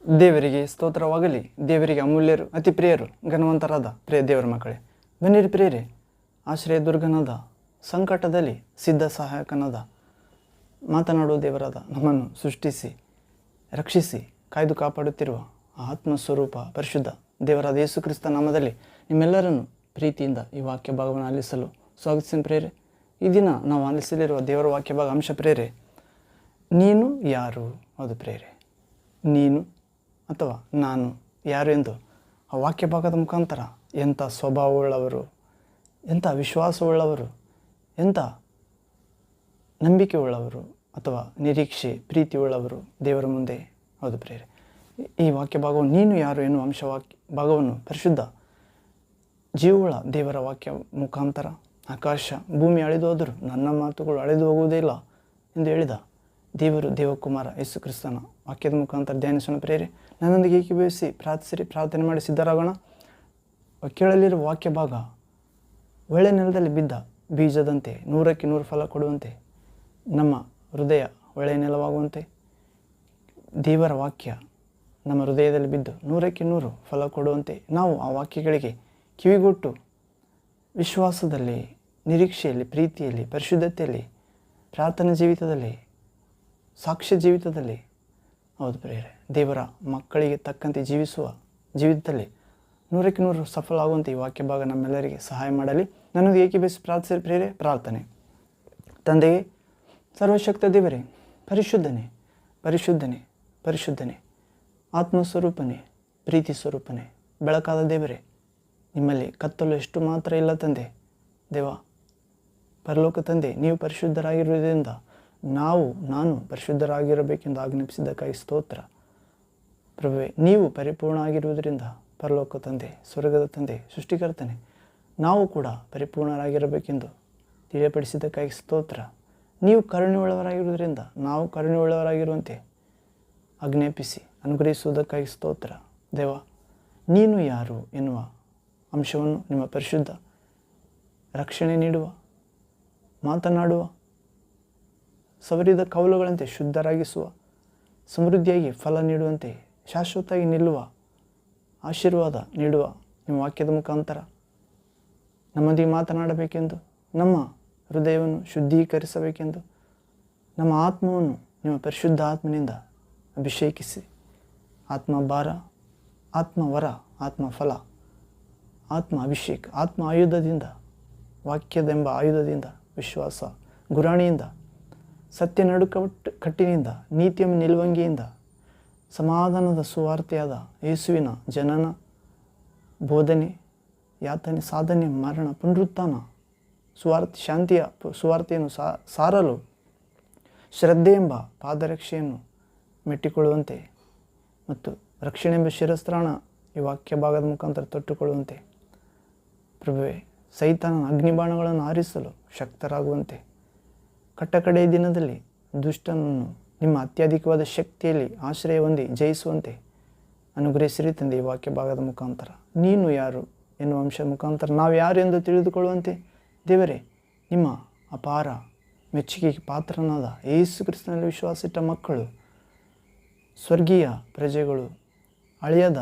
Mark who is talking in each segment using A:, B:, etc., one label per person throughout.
A: ದೇವರಿಗೆ ಸ್ತೋತ್ರವಾಗಲಿ. ದೇವರಿಗೆ ಅಮೂಲ್ಯರು, ಅತಿ ಪ್ರಿಯರು, ಘನವಂತರಾದ ಪ್ರಿಯ ದೇವರ ಮಕ್ಕಳೇ, ಬನ್ನಿರಿ ಪ್ರಿಯರೇ. ಆಶ್ರಯ ದುರ್ಗನಾದ, ಸಂಕಟದಲ್ಲಿ ಸಿದ್ಧ ಸಹಾಯಕನಾದ, ಮಾತನಾಡುವ ದೇವರಾದ, ನಮ್ಮನ್ನು ಸೃಷ್ಟಿಸಿ ರಕ್ಷಿಸಿ ಕಾಯ್ದು ಕಾಪಾಡುತ್ತಿರುವ ಆತ್ಮಸ್ವರೂಪ ಪರಿಶುದ್ಧ ದೇವರಾದ ಯೇಸು ಕ್ರಿಸ್ತ ನಾಮದಲ್ಲಿ ನಿಮ್ಮೆಲ್ಲರನ್ನು ಪ್ರೀತಿಯಿಂದ ಈ ವಾಕ್ಯ ಭಾಗವನ್ನು ಆಲಿಸಲು ಸ್ವಾಗತಿಸಿದ ಪ್ರೇರೆ. ಈ ದಿನ ನಾವು ಆಲಿಸಲಿರುವ ದೇವರ ವಾಕ್ಯ ಭಾಗ ಅಂಶ ಪ್ರೇರೆ, ನೀನು ಯಾರು? ಹೌದು ಪ್ರೇರೆ, ನೀನು ಅಥವಾ ನಾನು ಯಾರು ಎಂದು ಆ ವಾಕ್ಯ ಭಾಗದ ಮುಖಾಂತರ ಎಂಥ ಸ್ವಭಾವವುಳ್ಳವರು, ಎಂಥ ವಿಶ್ವಾಸವುಳ್ಳವರು, ಎಂಥ ನಂಬಿಕೆ ಉಳ್ಳವರು ಅಥವಾ ನಿರೀಕ್ಷೆ ಪ್ರೀತಿಯುಳ್ಳವರು ದೇವರ ಮುಂದೆ. ಹೌದು ಪ್ರೇರೆ, ಈ ವಾಕ್ಯ ಭಾಗವು ನೀನು ಯಾರು ಎನ್ನುವ ಭಾಗವನ್ನು ಪರಿಶುದ್ಧ ಜೀವವುಳ್ಳ ದೇವರ ವಾಕ್ಯ ಮುಖಾಂತರ ಆಕಾಶ ಭೂಮಿ ಅಳೆದು ಹೋದರೂ ನನ್ನ ಮಾತುಗಳು ಅಳೆದು ಹೋಗುವುದೇ ಇಲ್ಲ ಎಂದು ಹೇಳಿದ ದೇವರು ದೇವಕುಮಾರ ಯೇಸು ಕ್ರಿಸ್ತನ ವಾಕ್ಯದ ಮುಖಾಂತರ ಧ್ಯಾನಿಸೋಣ ಪ್ರೇರೆ. ನನ್ನೊಂದಿಗೆ ಏಕೀಭವಿಸಿ ಪ್ರಾರ್ಥಿಸಿರಿ, ಪ್ರಾರ್ಥನೆ ಮಾಡಿ ಸಿದ್ಧರಾಗೋಣ. ಕೇಳಲಿರುವ ವಾಕ್ಯ ಭಾಗ ಒಳ್ಳೆ ನೆಲದಲ್ಲಿ ಬಿದ್ದ ಬೀಜದಂತೆ 100ಕ್ಕೆ 100 ಫಲ ಕೊಡುವಂತೆ, ನಮ್ಮ ಹೃದಯ ಒಳ್ಳೆಯ ನೆಲವಾಗುವಂತೆ ದೇವರ ವಾಕ್ಯ ನಮ್ಮ ಹೃದಯದಲ್ಲಿ ಬಿದ್ದು 100ಕ್ಕೆ 100 ಫಲ ಕೊಡುವಂತೆ ನಾವು ಆ ವಾಕ್ಯಗಳಿಗೆ ಕಿವಿಗೊಟ್ಟು ವಿಶ್ವಾಸದಲ್ಲಿ, ನಿರೀಕ್ಷೆಯಲ್ಲಿ, ಪ್ರೀತಿಯಲ್ಲಿ, ಪರಿಶುದ್ಧತೆಯಲ್ಲಿ, ಪ್ರಾರ್ಥನಾ ಜೀವಿತದಲ್ಲಿ, ಸಾಕ್ಷ್ಯ ಜೀವಿತದಲ್ಲಿ, ಹೌದು ಪ್ರೇರೆ, ದೇವರ ಮಕ್ಕಳಿಗೆ ತಕ್ಕಂತೆ ಜೀವಿಸುವ ಜೀವಿತದಲ್ಲಿ 100ಕ್ಕೆ 100 ಸಫಲ ಆಗುವಂತೆ ಈ ವಾಕ್ಯ ಭಾಗ ನಮ್ಮೆಲ್ಲರಿಗೆ ಸಹಾಯ ಮಾಡಲಿ. ನನ್ನದು ಏಕೀಭವಿಸಿ ಪ್ರಾರ್ಥಿಸಿ ಪ್ರೇರೆ. ಪ್ರಾರ್ಥನೆ. ತಂದೆಯೇ, ಸರ್ವಶಕ್ತ ದೇವರೇ, ಪರಿಶುದ್ಧನೇ, ಪರಿಶುದ್ಧನೇ, ಪರಿಶುದ್ಧನೇ, ಆತ್ಮಸ್ವರೂಪನೇ, ಪ್ರೀತಿ ಸ್ವರೂಪನೇ, ಬೆಳಕಾದ ದೇವರೇ, ನಿಮ್ಮಲ್ಲಿ ಕತ್ತಲು ಎಷ್ಟು ಮಾತ್ರ ಇಲ್ಲ ತಂದೆ. ದೇವ, ಪರಲೋಕ ತಂದೆ, ನೀವು ಪರಿಶುದ್ಧರಾಗಿರುವುದರಿಂದ ನಾನು ಪರಿಶುದ್ಧರಾಗಿರಬೇಕೆಂದು ಆಜ್ಞಾಪಿಸಿದ್ದಕ್ಕಾಗಿ ಸ್ತೋತ್ರ. ಪ್ರಭುವೇ, ನೀವು ಪರಿಪೂರ್ಣ ಆಗಿರುವುದರಿಂದ ಪರಲೋಕ ತಂದೆ, ಸ್ವರ್ಗದ ತಂದೆ, ಸೃಷ್ಟಿಕರ್ತನೆ, ನಾವು ಕೂಡ ಪರಿಪೂರ್ಣರಾಗಿರಬೇಕೆಂದು ತಿಳಿಯಪಡಿಸಿದ್ದಕ್ಕಾಗಿ ಸ್ತೋತ್ರ. ನೀವು ಕರುಣೆಯುಳ್ಳವರಾಗಿರುವುದರಿಂದ ನಾವು ಕರುಣೆಯುಳ್ಳವರಾಗಿರುವಂತೆ ಆಜ್ಞಾಪಿಸಿ ಅನುಗ್ರಹಿಸುವುದಕ್ಕಾಗಿ ಸ್ತೋತ್ರ. ದೇವ, ನೀನು ಯಾರು ಎನ್ನುವ ಅಂಶವನ್ನು ನಿಮ್ಮ ಪರಿಶುದ್ಧ ರಕ್ಷಣೆ ನೀಡುವ, ಮಾತನಾಡುವ, ಸವರಿದ ಕೌಲುಗಳಂತೆ ಶುದ್ಧರಾಗಿಸುವ, ಸಮೃದ್ಧಿಯಾಗಿ ಫಲ ನೀಡುವಂತೆ, ಶಾಶ್ವತವಾಗಿ ನಿಲ್ಲುವ, ಆಶೀರ್ವಾದ ನೀಡುವ ನಿಮ್ಮ ವಾಕ್ಯದ ಮುಖಾಂತರ ನಮ್ಮೊಂದಿಗೆ ಮಾತನಾಡಬೇಕೆಂದು, ನಮ್ಮ ಹೃದಯವನ್ನು ಶುದ್ಧೀಕರಿಸಬೇಕೆಂದು, ನಮ್ಮ ಆತ್ಮವನ್ನು ನಿಮ್ಮ ಪರಿಶುದ್ಧ ಆತ್ಮನಿಂದ ಅಭಿಷೇಕಿಸಿ, ಆತ್ಮಭಾರ, ಆತ್ಮವರ, ಆತ್ಮಫಲ, ಆತ್ಮ ಅಭಿಷೇಕ, ಆತ್ಮ ಆಯುಧದಿಂದ, ವಾಕ್ಯದೆಂಬ ಆಯುಧದಿಂದ, ವಿಶ್ವಾಸ ಗುರಾಣಿಯಿಂದ, ಸತ್ಯ ಕಟ್ಟಿನಿಂದ, ನೀತಿಯ ನಿಲುವಂಗಿಯಿಂದ, ಸಮಾಧಾನದ ಸುವಾರ್ತೆಯಾದ ಯೇಸುವಿನ ಜನನ, ಬೋಧನೆ, ಯಾತನೆ, ಸಾಧನೆ, ಮರಣ, ಪುನರುತ್ಥಾನ, ಶಾಂತಿಯ ಸುವಾರ್ತೆಯನ್ನು ಸಾರಲು ಶ್ರದ್ಧೆ ಎಂಬ ಪಾದರಕ್ಷೆಯನ್ನು ಮೆಟ್ಟಿಕೊಳ್ಳುವಂತೆ ಮತ್ತು ರಕ್ಷಣೆ ಎಂಬ ಶಿರಸ್ತ್ರಾಣ ಈ ವಾಕ್ಯ ಭಾಗದ ಮುಖಾಂತರ ತೊಟ್ಟುಕೊಳ್ಳುವಂತೆ, ಪ್ರಭುವೇ, ಸೈತಾನನ ಅಗ್ನಿಬಾಣಗಳನ್ನು ಆರಿಸಲು ಶಕ್ತರಾಗುವಂತೆ, ಕಟ್ಟಕಡೆಯ ದಿನದಲ್ಲಿ ದುಷ್ಟನನ್ನು ನಿಮ್ಮ ಅತ್ಯಧಿಕವಾದ ಶಕ್ತಿಯಲ್ಲಿ ಆಶ್ರಯ ಹೊಂದಿ ಜಯಿಸುವಂತೆ ಅನುಗ್ರಹಿಸಿರಿ ತಂದೆ. ಈ ವಾಕ್ಯ ಭಾಗದ ಮುಖಾಂತರ ನೀನು ಯಾರು ಎನ್ನುವ ಅಂಶ ಮುಖಾಂತರ ನಾವು ಯಾರು ಎಂದು ತಿಳಿದುಕೊಳ್ಳುವಂತೆ ದೇವರೇ, ನಿಮ್ಮ ಅಪಾರ ಮೆಚ್ಚುಗೆಗೆ ಪಾತ್ರನಾದ ಯೇಸು ಕ್ರಿಸ್ತನಲ್ಲಿ ವಿಶ್ವಾಸಿಟ್ಟ ಮಕ್ಕಳು, ಸ್ವರ್ಗೀಯ ಪ್ರಜೆಗಳು, ಅಳಿಯದ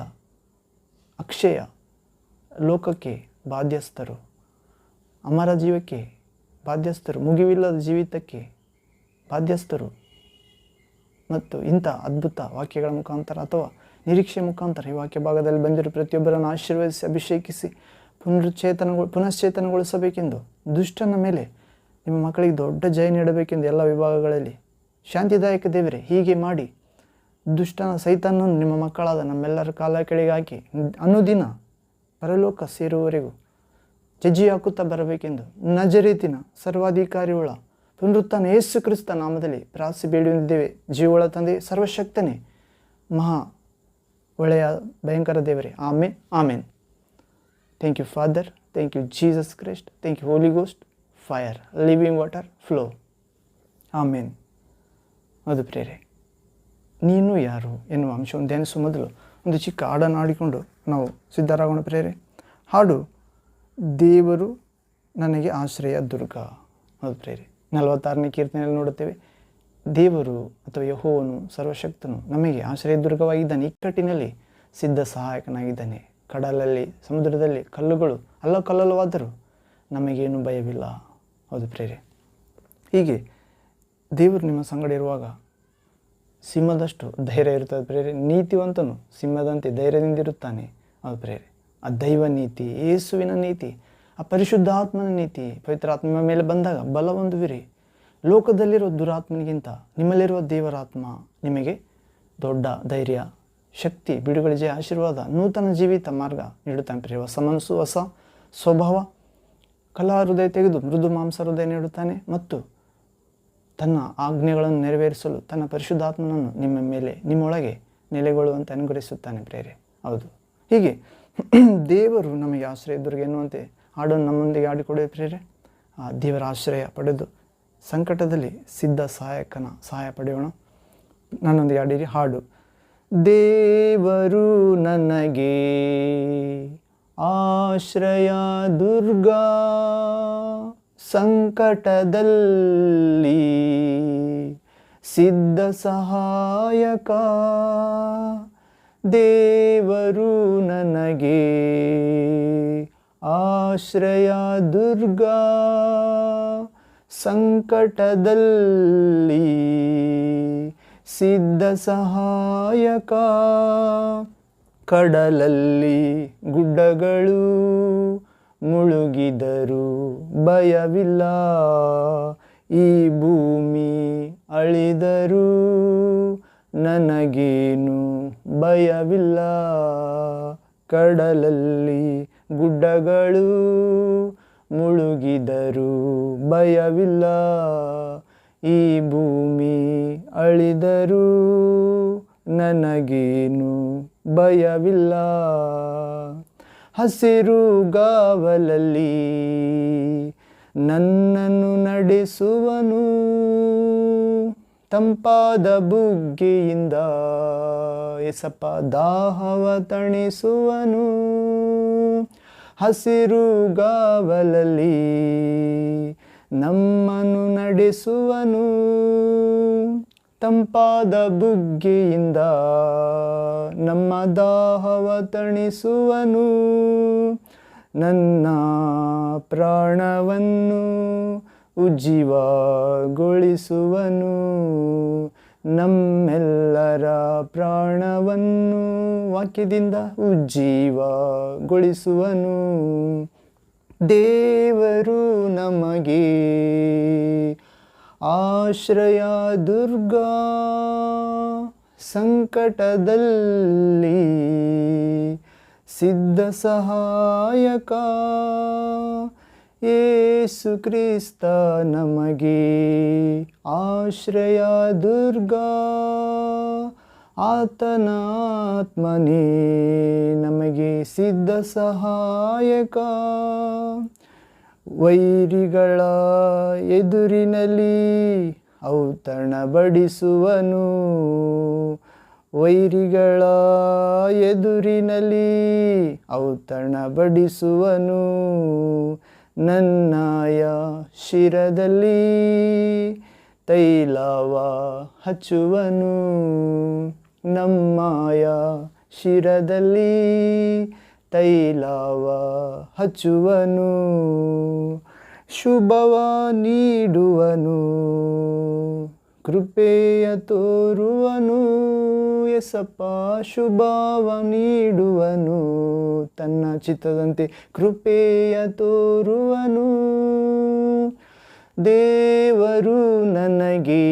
A: ಅಕ್ಷಯ ಲೋಕಕ್ಕೆ ಬಾಧ್ಯಸ್ಥರು, ಅಮರ ಜೀವಕ್ಕೆ ಬಾಧ್ಯಸ್ಥರು, ಮುಗಿವಿಲ್ಲದ ಜೀವಿತಕ್ಕೆ ಬಾಧ್ಯಸ್ಥರು ಮತ್ತು ಇಂಥ ಅದ್ಭುತ ವಾಕ್ಯಗಳ ಮುಖಾಂತರ ಅಥವಾ ನಿರೀಕ್ಷೆ ಮುಖಾಂತರ ಈ ವಾಕ್ಯ ಭಾಗದಲ್ಲಿ ಬಂದಿರುವ ಪ್ರತಿಯೊಬ್ಬರನ್ನು ಆಶೀರ್ವದಿಸಿ ಅಭಿಷೇಕಿಸಿ ಪುನಶ್ಚೇತನಗೊಳಿಸಬೇಕೆಂದು, ದುಷ್ಟನ ಮೇಲೆ ನಿಮ್ಮ ಮಕ್ಕಳಿಗೆ ದೊಡ್ಡ ಜಯ ನೀಡಬೇಕೆಂದು ಎಲ್ಲ ವಿಭಾಗಗಳಲ್ಲಿ ಶಾಂತಿದಾಯಕ ದೇವರೇ, ಹೀಗೆ ಮಾಡಿ ದುಷ್ಟನ ಸೈತಾನನ್ನು ನಿಮ್ಮ ಮಕ್ಕಳಾದ ನಮ್ಮೆಲ್ಲರ ಕಾಲ ಕೆಳಗೆ ಹಾಕಿ ಅನುದಿನ ಪರಲೋಕ ಸೇರುವವರೆಗೂ ಜಜ್ಜಿ ಹಾಕುತ್ತಾ ಬರಬೇಕೆಂದು ನಜರೇತಿನ ಸರ್ವಾಧಿಕಾರಿಯುಳ್ಳ ಪುನರುತ್ಥಾನ ಯೇಸು ಕ್ರಿಸ್ತ ನಾಮದಲ್ಲಿ ಪ್ರಾರ್ಥಿಸಿ ಬೇಡಿದ್ದೇವೆ. ಜೀವಳ ತಂದೆ, ಸರ್ವಶಕ್ತನೇ, ಮಹಾ ಒಳ್ಳೆಯ ಭಯಂಕರ ದೇವರೇ, amen, amen. Thank you father, thank you Jesus Christ, thank you Holy Ghost, fire, living water, flow, amen. ಹೌದು ಪ್ರೇರೆ, ನೀನು ಯಾರು ಎನ್ನುವ ಅಂಶವನ್ನು ಧ್ಯಾನಿಸುವ ಮೊದಲು ಒಂದು ಚಿಕ್ಕ ಹಾಡನ್ನು ಹಾಡಿಕೊಂಡು ನಾವು ಸಿದ್ಧರಾಗೋಣ ಪ್ರೇರೆ. ಹಾಡು, ದೇವರು ನನಗೆ ಆಶ್ರಯ ದುರ್ಗ. ಹೌದು ಪ್ರೇರೆ, 46ನೇ ಕೀರ್ತನೆಯಲ್ಲಿ ನೋಡುತ್ತೇವೆ, ದೇವರು ಅಥವಾ ಯೆಹೋವನು ಸರ್ವಶಕ್ತನು ನಮಗೆ ಆಶ್ರಯದುರ್ಗವಾಗಿದ್ದಾನೆ. ಇಕ್ಕಟ್ಟಿನಲ್ಲಿ ಸಿದ್ಧ ಸಹಾಯಕನಾಗಿದ್ದಾನೆ. ಕಡಲಲ್ಲಿ, ಸಮುದ್ರದಲ್ಲಿ ಕಲ್ಲುಗಳು ಅಲ್ಲಕಲ್ಲವಾದರೂ ನಮಗೇನು ಭಯವಿಲ್ಲ. ಹೌದು ಪ್ರೇರೆ, ಹೀಗೆ ದೇವರು ನಿಮ್ಮ ಸಂಗಡ ಇರುವಾಗ ಸಿಂಹದಷ್ಟು ಧೈರ್ಯ ಇರುತ್ತದೆ ಪ್ರೇರೆ. ನೀತಿವಂತನು ಸಿಂಹದಂತೆ ಧೈರ್ಯದಿಂದಿರುತ್ತಾನೆ. ಹೌದು ಪ್ರೇರೆ, ಆ ದೈವ ನೀತಿ, ಯೇಸುವಿನ ನೀತಿ, ಆ ಪರಿಶುದ್ಧಾತ್ಮನ ನೀತಿ, ಪವಿತ್ರಾತ್ಮ ನಿಮ್ಮ ಮೇಲೆ ಬಂದಾಗ ಬಲವೊಂದುವಿರಿ. ಲೋಕದಲ್ಲಿರೋ ದುರಾತ್ಮನಿಗಿಂತ ನಿಮ್ಮಲ್ಲಿರುವ ದೇವರಾತ್ಮ ನಿಮಗೆ ದೊಡ್ಡ ಧೈರ್ಯ, ಶಕ್ತಿ, ಬಿಡುಗಡೆ, ಜಯ, ಆಶೀರ್ವಾದ, ನೂತನ ಜೀವಿತ ಮಾರ್ಗ ನೀಡುತ್ತಾನೆ ಪ್ರಿಯ. ಹೊಸ ಮನಸ್ಸು, ಹೊಸ ಸ್ವಭಾವ, ಕಲಾ ಹೃದಯ ತೆಗೆದು ಮೃದು ಮಾಂಸ ಹೃದಯ ನೀಡುತ್ತಾನೆ ಮತ್ತು ತನ್ನ ಆಜ್ಞೆಗಳನ್ನು ನೆರವೇರಿಸಲು ತನ್ನ ಪರಿಶುದ್ಧಾತ್ಮನನ್ನು ನಿಮ್ಮ ಮೇಲೆ, ನಿಮ್ಮೊಳಗೆ ನೆಲೆಗೊಳ್ಳುವಂತೆ ಅನುಗ್ರಹಿಸುತ್ತಾನೆ ಪ್ರೇರೆ. ಹೌದು, ಹೀಗೆ ದೇವರು ನಮಗೆ ಆಶ್ರಯ ದುರ್ಗ ಎನ್ನುವಂತೆ ಹಾಡನ್ನು ನಮ್ಮೊಂದಿಗೆ ಆಡಿಕೊಡುವ ಪ್ರೇರೆ. ಆ ದೇವರ ಆಶ್ರಯ ಪಡೆದು ಸಂಕಟದಲ್ಲಿ ಸಿದ್ಧ ಸಹಾಯಕನ ಸಹಾಯ ಪಡೆಯೋಣ. ನನ್ನೊಂದಿಗೆ ಆಡಿರಿ ಹಾಡು. ದೇವರು ನನಗೆ ಆಶ್ರಯ ದುರ್ಗ, ಸಂಕಟದಲ್ಲಿ ಸಿದ್ಧ ಸಹಾಯಕ. ದೇವರು ನನಗೆ ಆಶ್ರಯ ದುರ್ಗ, ಸಂಕಟದಲ್ಲಿ ಸಿದ್ಧ ಸಹಾಯಕ. ಕಡಲಲ್ಲಿ ಗುಡ್ಡಗಳು ಮುಳುಗಿದರೂ ಭಯವಿಲ್ಲ, ಈ ಭೂಮಿ ಅಳಿದರೂ ನನಗೇನು ಭಯವಿಲ್ಲ. ಕಡಲಲ್ಲಿ ಗುಡ್ಡಗಳು ಮುಳುಗಿದರೂ ಭಯವಿಲ್ಲ, ಈ ಭೂಮಿ ಅಳಿದರೂ ನನಗೇನು ಭಯವಿಲ್ಲ. ಹಸಿರು ಗಾವಲಲ್ಲಿ ನನ್ನನ್ನು ನಡೆಸುವನು, ತಂಪಾದ ಬುಗ್ಗೆಯಿಂದ ಎಸಪ ದಾಹವ ತಣಿಸುವನು. ಹಸಿರು ಗಾವಲಲ್ಲಿ ನಮ್ಮನ್ನು ನಡೆಸುವನು, ತಂಪಾದ ಬುಗ್ಗೆಯಿಂದ ನಮ್ಮ ದಾಹವ ತಣಿಸುವನು. ನನ್ನ ಪ್ರಾಣವನ್ನು ಉಜ್ಜೀವಗೊಳಿಸುವನು, ನಮ್ಮೆಲ್ಲರ ಪ್ರಾಣವನ್ನು ವಾಕ್ಯದಿಂದ ಉಜ್ಜೀವಗೊಳಿಸುವನು. ದೇವರು ನಮಗೆ ಆಶ್ರಯ ದುರ್ಗ, ಸಂಕಟದಲ್ಲಿ ಸಿದ್ಧ ಸಹಾಯಕ. ಯೇಸು ಕ್ರಿಸ್ತ ನಮಗೆ ಆಶ್ರಯ ದುರ್ಗ, ಆತನ ಆತ್ಮನೇ ನಮಗೆ ಸಿದ್ಧ ಸಹಾಯಕ. ವೈರಿಗಳ ಎದುರಿನಲ್ಲಿ ಔತಣ ಬಡಿಸುವನು, ವೈರಿಗಳ ಎದುರಿನಲ್ಲಿ ಔತಣ ಬಡಿಸುವನು. ನನ್ನಾಯ ಶಿರದಲ್ಲಿ ತೈಲವ ಹಚ್ಚುವನು, ನಮ್ಮಾಯ ಶಿರದಲ್ಲಿ ತೈಲವ ಹಚ್ಚುವನು. ಶುಭವ ನೀಡುವನು, ಕೃಪೆಯ ತೋರುವನು. ಎಸಪ್ಪ ಶುಭವ ನೀಡುವನು, ತನ್ನ ಚಿತ್ತದಂತೆ ಕೃಪೆಯ ತೋರುವನು. ದೇವರು ನನಗೆ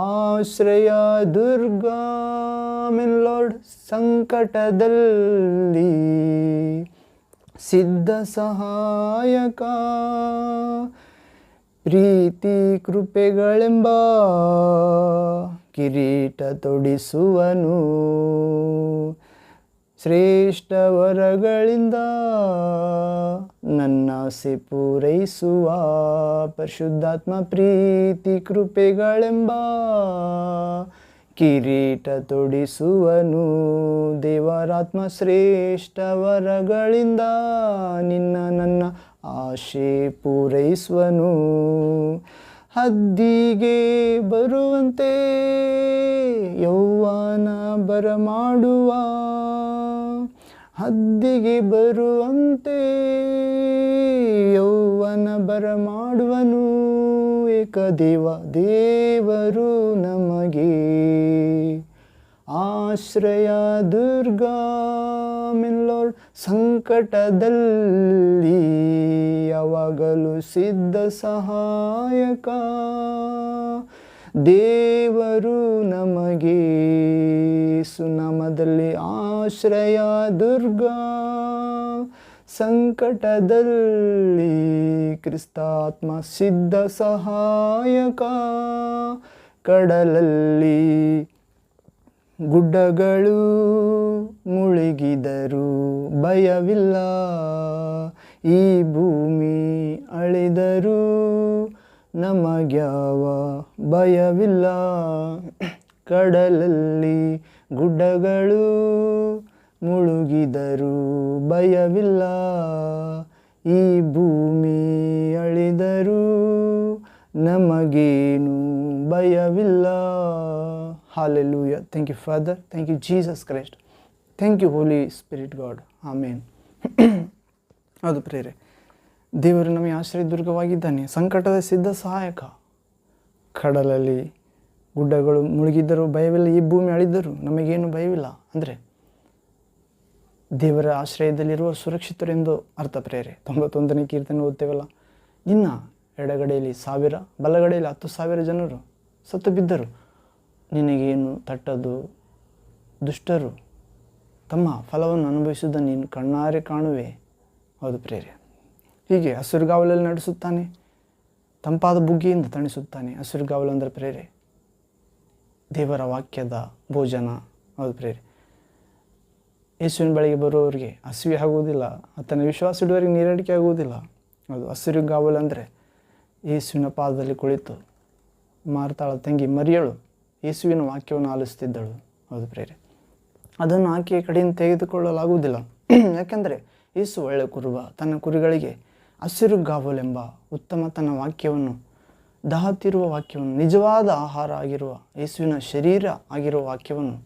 A: ಆಶ್ರಯ ದುರ್ಗ, ಆಮೆನ್ ಲಾರ್ಡ್. ಸಂಕಟದಲ್ಲಿ ಸಿದ್ಧ ಸಹಾಯಕ. ಪ್ರೀತಿ ಕೃಪೆಗಳೆಂಬ ಕಿರೀಟ ತೊಡಿಸುವನು, ಶ್ರೇಷ್ಠ ವರಗಳಿಂದ ನನ್ನಾಸೆ ಪೂರೈಸುವ. ಪರಿಶುದ್ಧಾತ್ಮ ಪ್ರೀತಿ ಕೃಪೆಗಳೆಂಬ ಕಿರೀಟ ತೊಡಿಸುವನು. ದೇವರಾತ್ಮ ಶ್ರೇಷ್ಠ ವರಗಳಿಂದ ನಿನ್ನ ನನ್ನ ಆಶೆ ಪೂರೈಸುವನು. ಹದ್ದಿಗೆ ಬರುವಂತೆ ಯೌವನ ಬರಮಾಡುವ, ಹದ್ದಿಗೆ ಬರುವಂತೆ ಯೌವನ ಬರಮಾಡುವನು ಏಕದೇವ ದೇವರು ನಮಗೆ ಆಶ್ರಯ ದುರ್ಗ ಮಿಲ್ಲೋರ್ ಸಂಕಟದಲ್ಲಿ ಯಾವಾಗಲೂ ಸಿದ್ಧ ಸಹಾಯಕ ದೇವರು ನಮಗೆ ಸುನಾಮದಲ್ಲಿ ಆಶ್ರಯ ದುರ್ಗ ಸಂಕಟದಲ್ಲಿ ಕ್ರಿಸ್ತಾತ್ಮ ಸಿದ್ಧ ಸಹಾಯಕ ಕಡಲಲ್ಲಿ ಗುಡ್ಡಗಳು ಮುಳುಗಿದರೂ ಭಯವಿಲ್ಲ, ಈ ಭೂಮಿ ಅಳಿದರೂ ನಮಗ್ಯಾವ ಭಯವಿಲ್ಲ. ಕಡಲಲ್ಲಿ ಗುಡ್ಡಗಳು ಮುಳುಗಿದರೂ ಭಯವಿಲ್ಲ, ಈ ಭೂಮಿ ಅಳಿದರೂ ನಮಗೇನು ಭಯವಿಲ್ಲ. Hallelujah. Thank you, Father. Thank you, Jesus Christ. Thank you, Holy Spirit God. Amen. ಹೌದು ಪ್ರೇರೆ, ದೇವರು ನಮಗೆ ಆಶ್ರಯ ದುರ್ಗವಾಗಿದ್ದಾನೆ, ಸಂಕಟದ ಸಿದ್ಧ ಸಹಾಯಕ. ಕಡಲಲ್ಲಿ ಗುಡ್ಡಗಳು ಮುಳುಗಿದ್ದರೂ ಭಯವಿಲ್ಲ, ಈ ಭೂಮಿ ಅಳಿದರೂ ನಮಗೇನು ಭಯವಿಲ್ಲ. ಅಂದರೆ ದೇವರ ಆಶ್ರಯದಲ್ಲಿರುವ ಸುರಕ್ಷಿತರೆಂದು ಅರ್ಥ ಪ್ರೇರೆ. 91ನೇ ಕೀರ್ತನೆ ಓದ್ತೇವಲ್ಲ, ನಿನ್ನ ಎಡಗಡೆಯಲ್ಲಿ 1000 ಬಲಗಡೆಯಲ್ಲಿ 10,000 ಜನರು ಸತ್ತು ಬಿದ್ದರು, ನಿನಗೇನು ತಟ್ಟದು. ದುಷ್ಟರು ತಮ್ಮ ಫಲವನ್ನು ಅನುಭವಿಸುವುದನ್ನು ನೀನು ಕಣ್ಣಾರೆ ಕಾಣುವೆ. ಹೌದು ಪ್ರೇರೆ, ಹೀಗೆ ಹಸಿರುಗಾವಲಲ್ಲಿ ನಡೆಸುತ್ತಾನೆ, ತಂಪಾದ ಬುಗ್ಗೆಯಿಂದ ತಣಿಸುತ್ತಾನೆ. ಹಸಿರುಗಾವಲು ಅಂದರೆ ಪ್ರೇರೆ ದೇವರ ವಾಕ್ಯದ ಭೋಜನ. ಹೌದು ಪ್ರೇರೆ, ಯೇಸುವಿನ ಬಳಿಗೆ ಬರುವವರಿಗೆ ಹಸಿವೆ ಆಗುವುದಿಲ್ಲ, ಆತನ ವಿಶ್ವಾಸ ಇಡುವವರಿಗೆ ನೀರಡಿಕೆ ಆಗುವುದಿಲ್ಲ. ಹೌದು, ಹಸಿರುಗಾವಲು ಅಂದರೆ ಯೇಸುವಿನ ಪಾದದಲ್ಲಿ ಕುಳಿತು ಮಾರ್ತಾಳ ತಂಗಿ ಮರಿಯಳು ಯೇಸುವಿನ ವಾಕ್ಯವನ್ನು ಆಲಿಸುತ್ತಿದ್ದಳು. ಹೌದು ಪ್ರೇರೆ, ಅದನ್ನು ಆಕೆಯ ಕಡೆಯಿಂದ ತೆಗೆದುಕೊಳ್ಳಲಾಗುವುದಿಲ್ಲ. ಯಾಕೆಂದರೆ ಯೇಸು ಒಳ್ಳೆ ಕುರುಬ, ತನ್ನ ಕುರಿಗಳಿಗೆ ಹಸಿರುಗಾವಲೆಂಬ ಉತ್ತಮ ತನ್ನ ವಾಕ್ಯವನ್ನು, ದಹತಿರುವ ವಾಕ್ಯವನ್ನು, ನಿಜವಾದ ಆಹಾರ ಆಗಿರುವ ಯೇಸುವಿನ ಶರೀರ ಆಗಿರುವ ವಾಕ್ಯವನ್ನು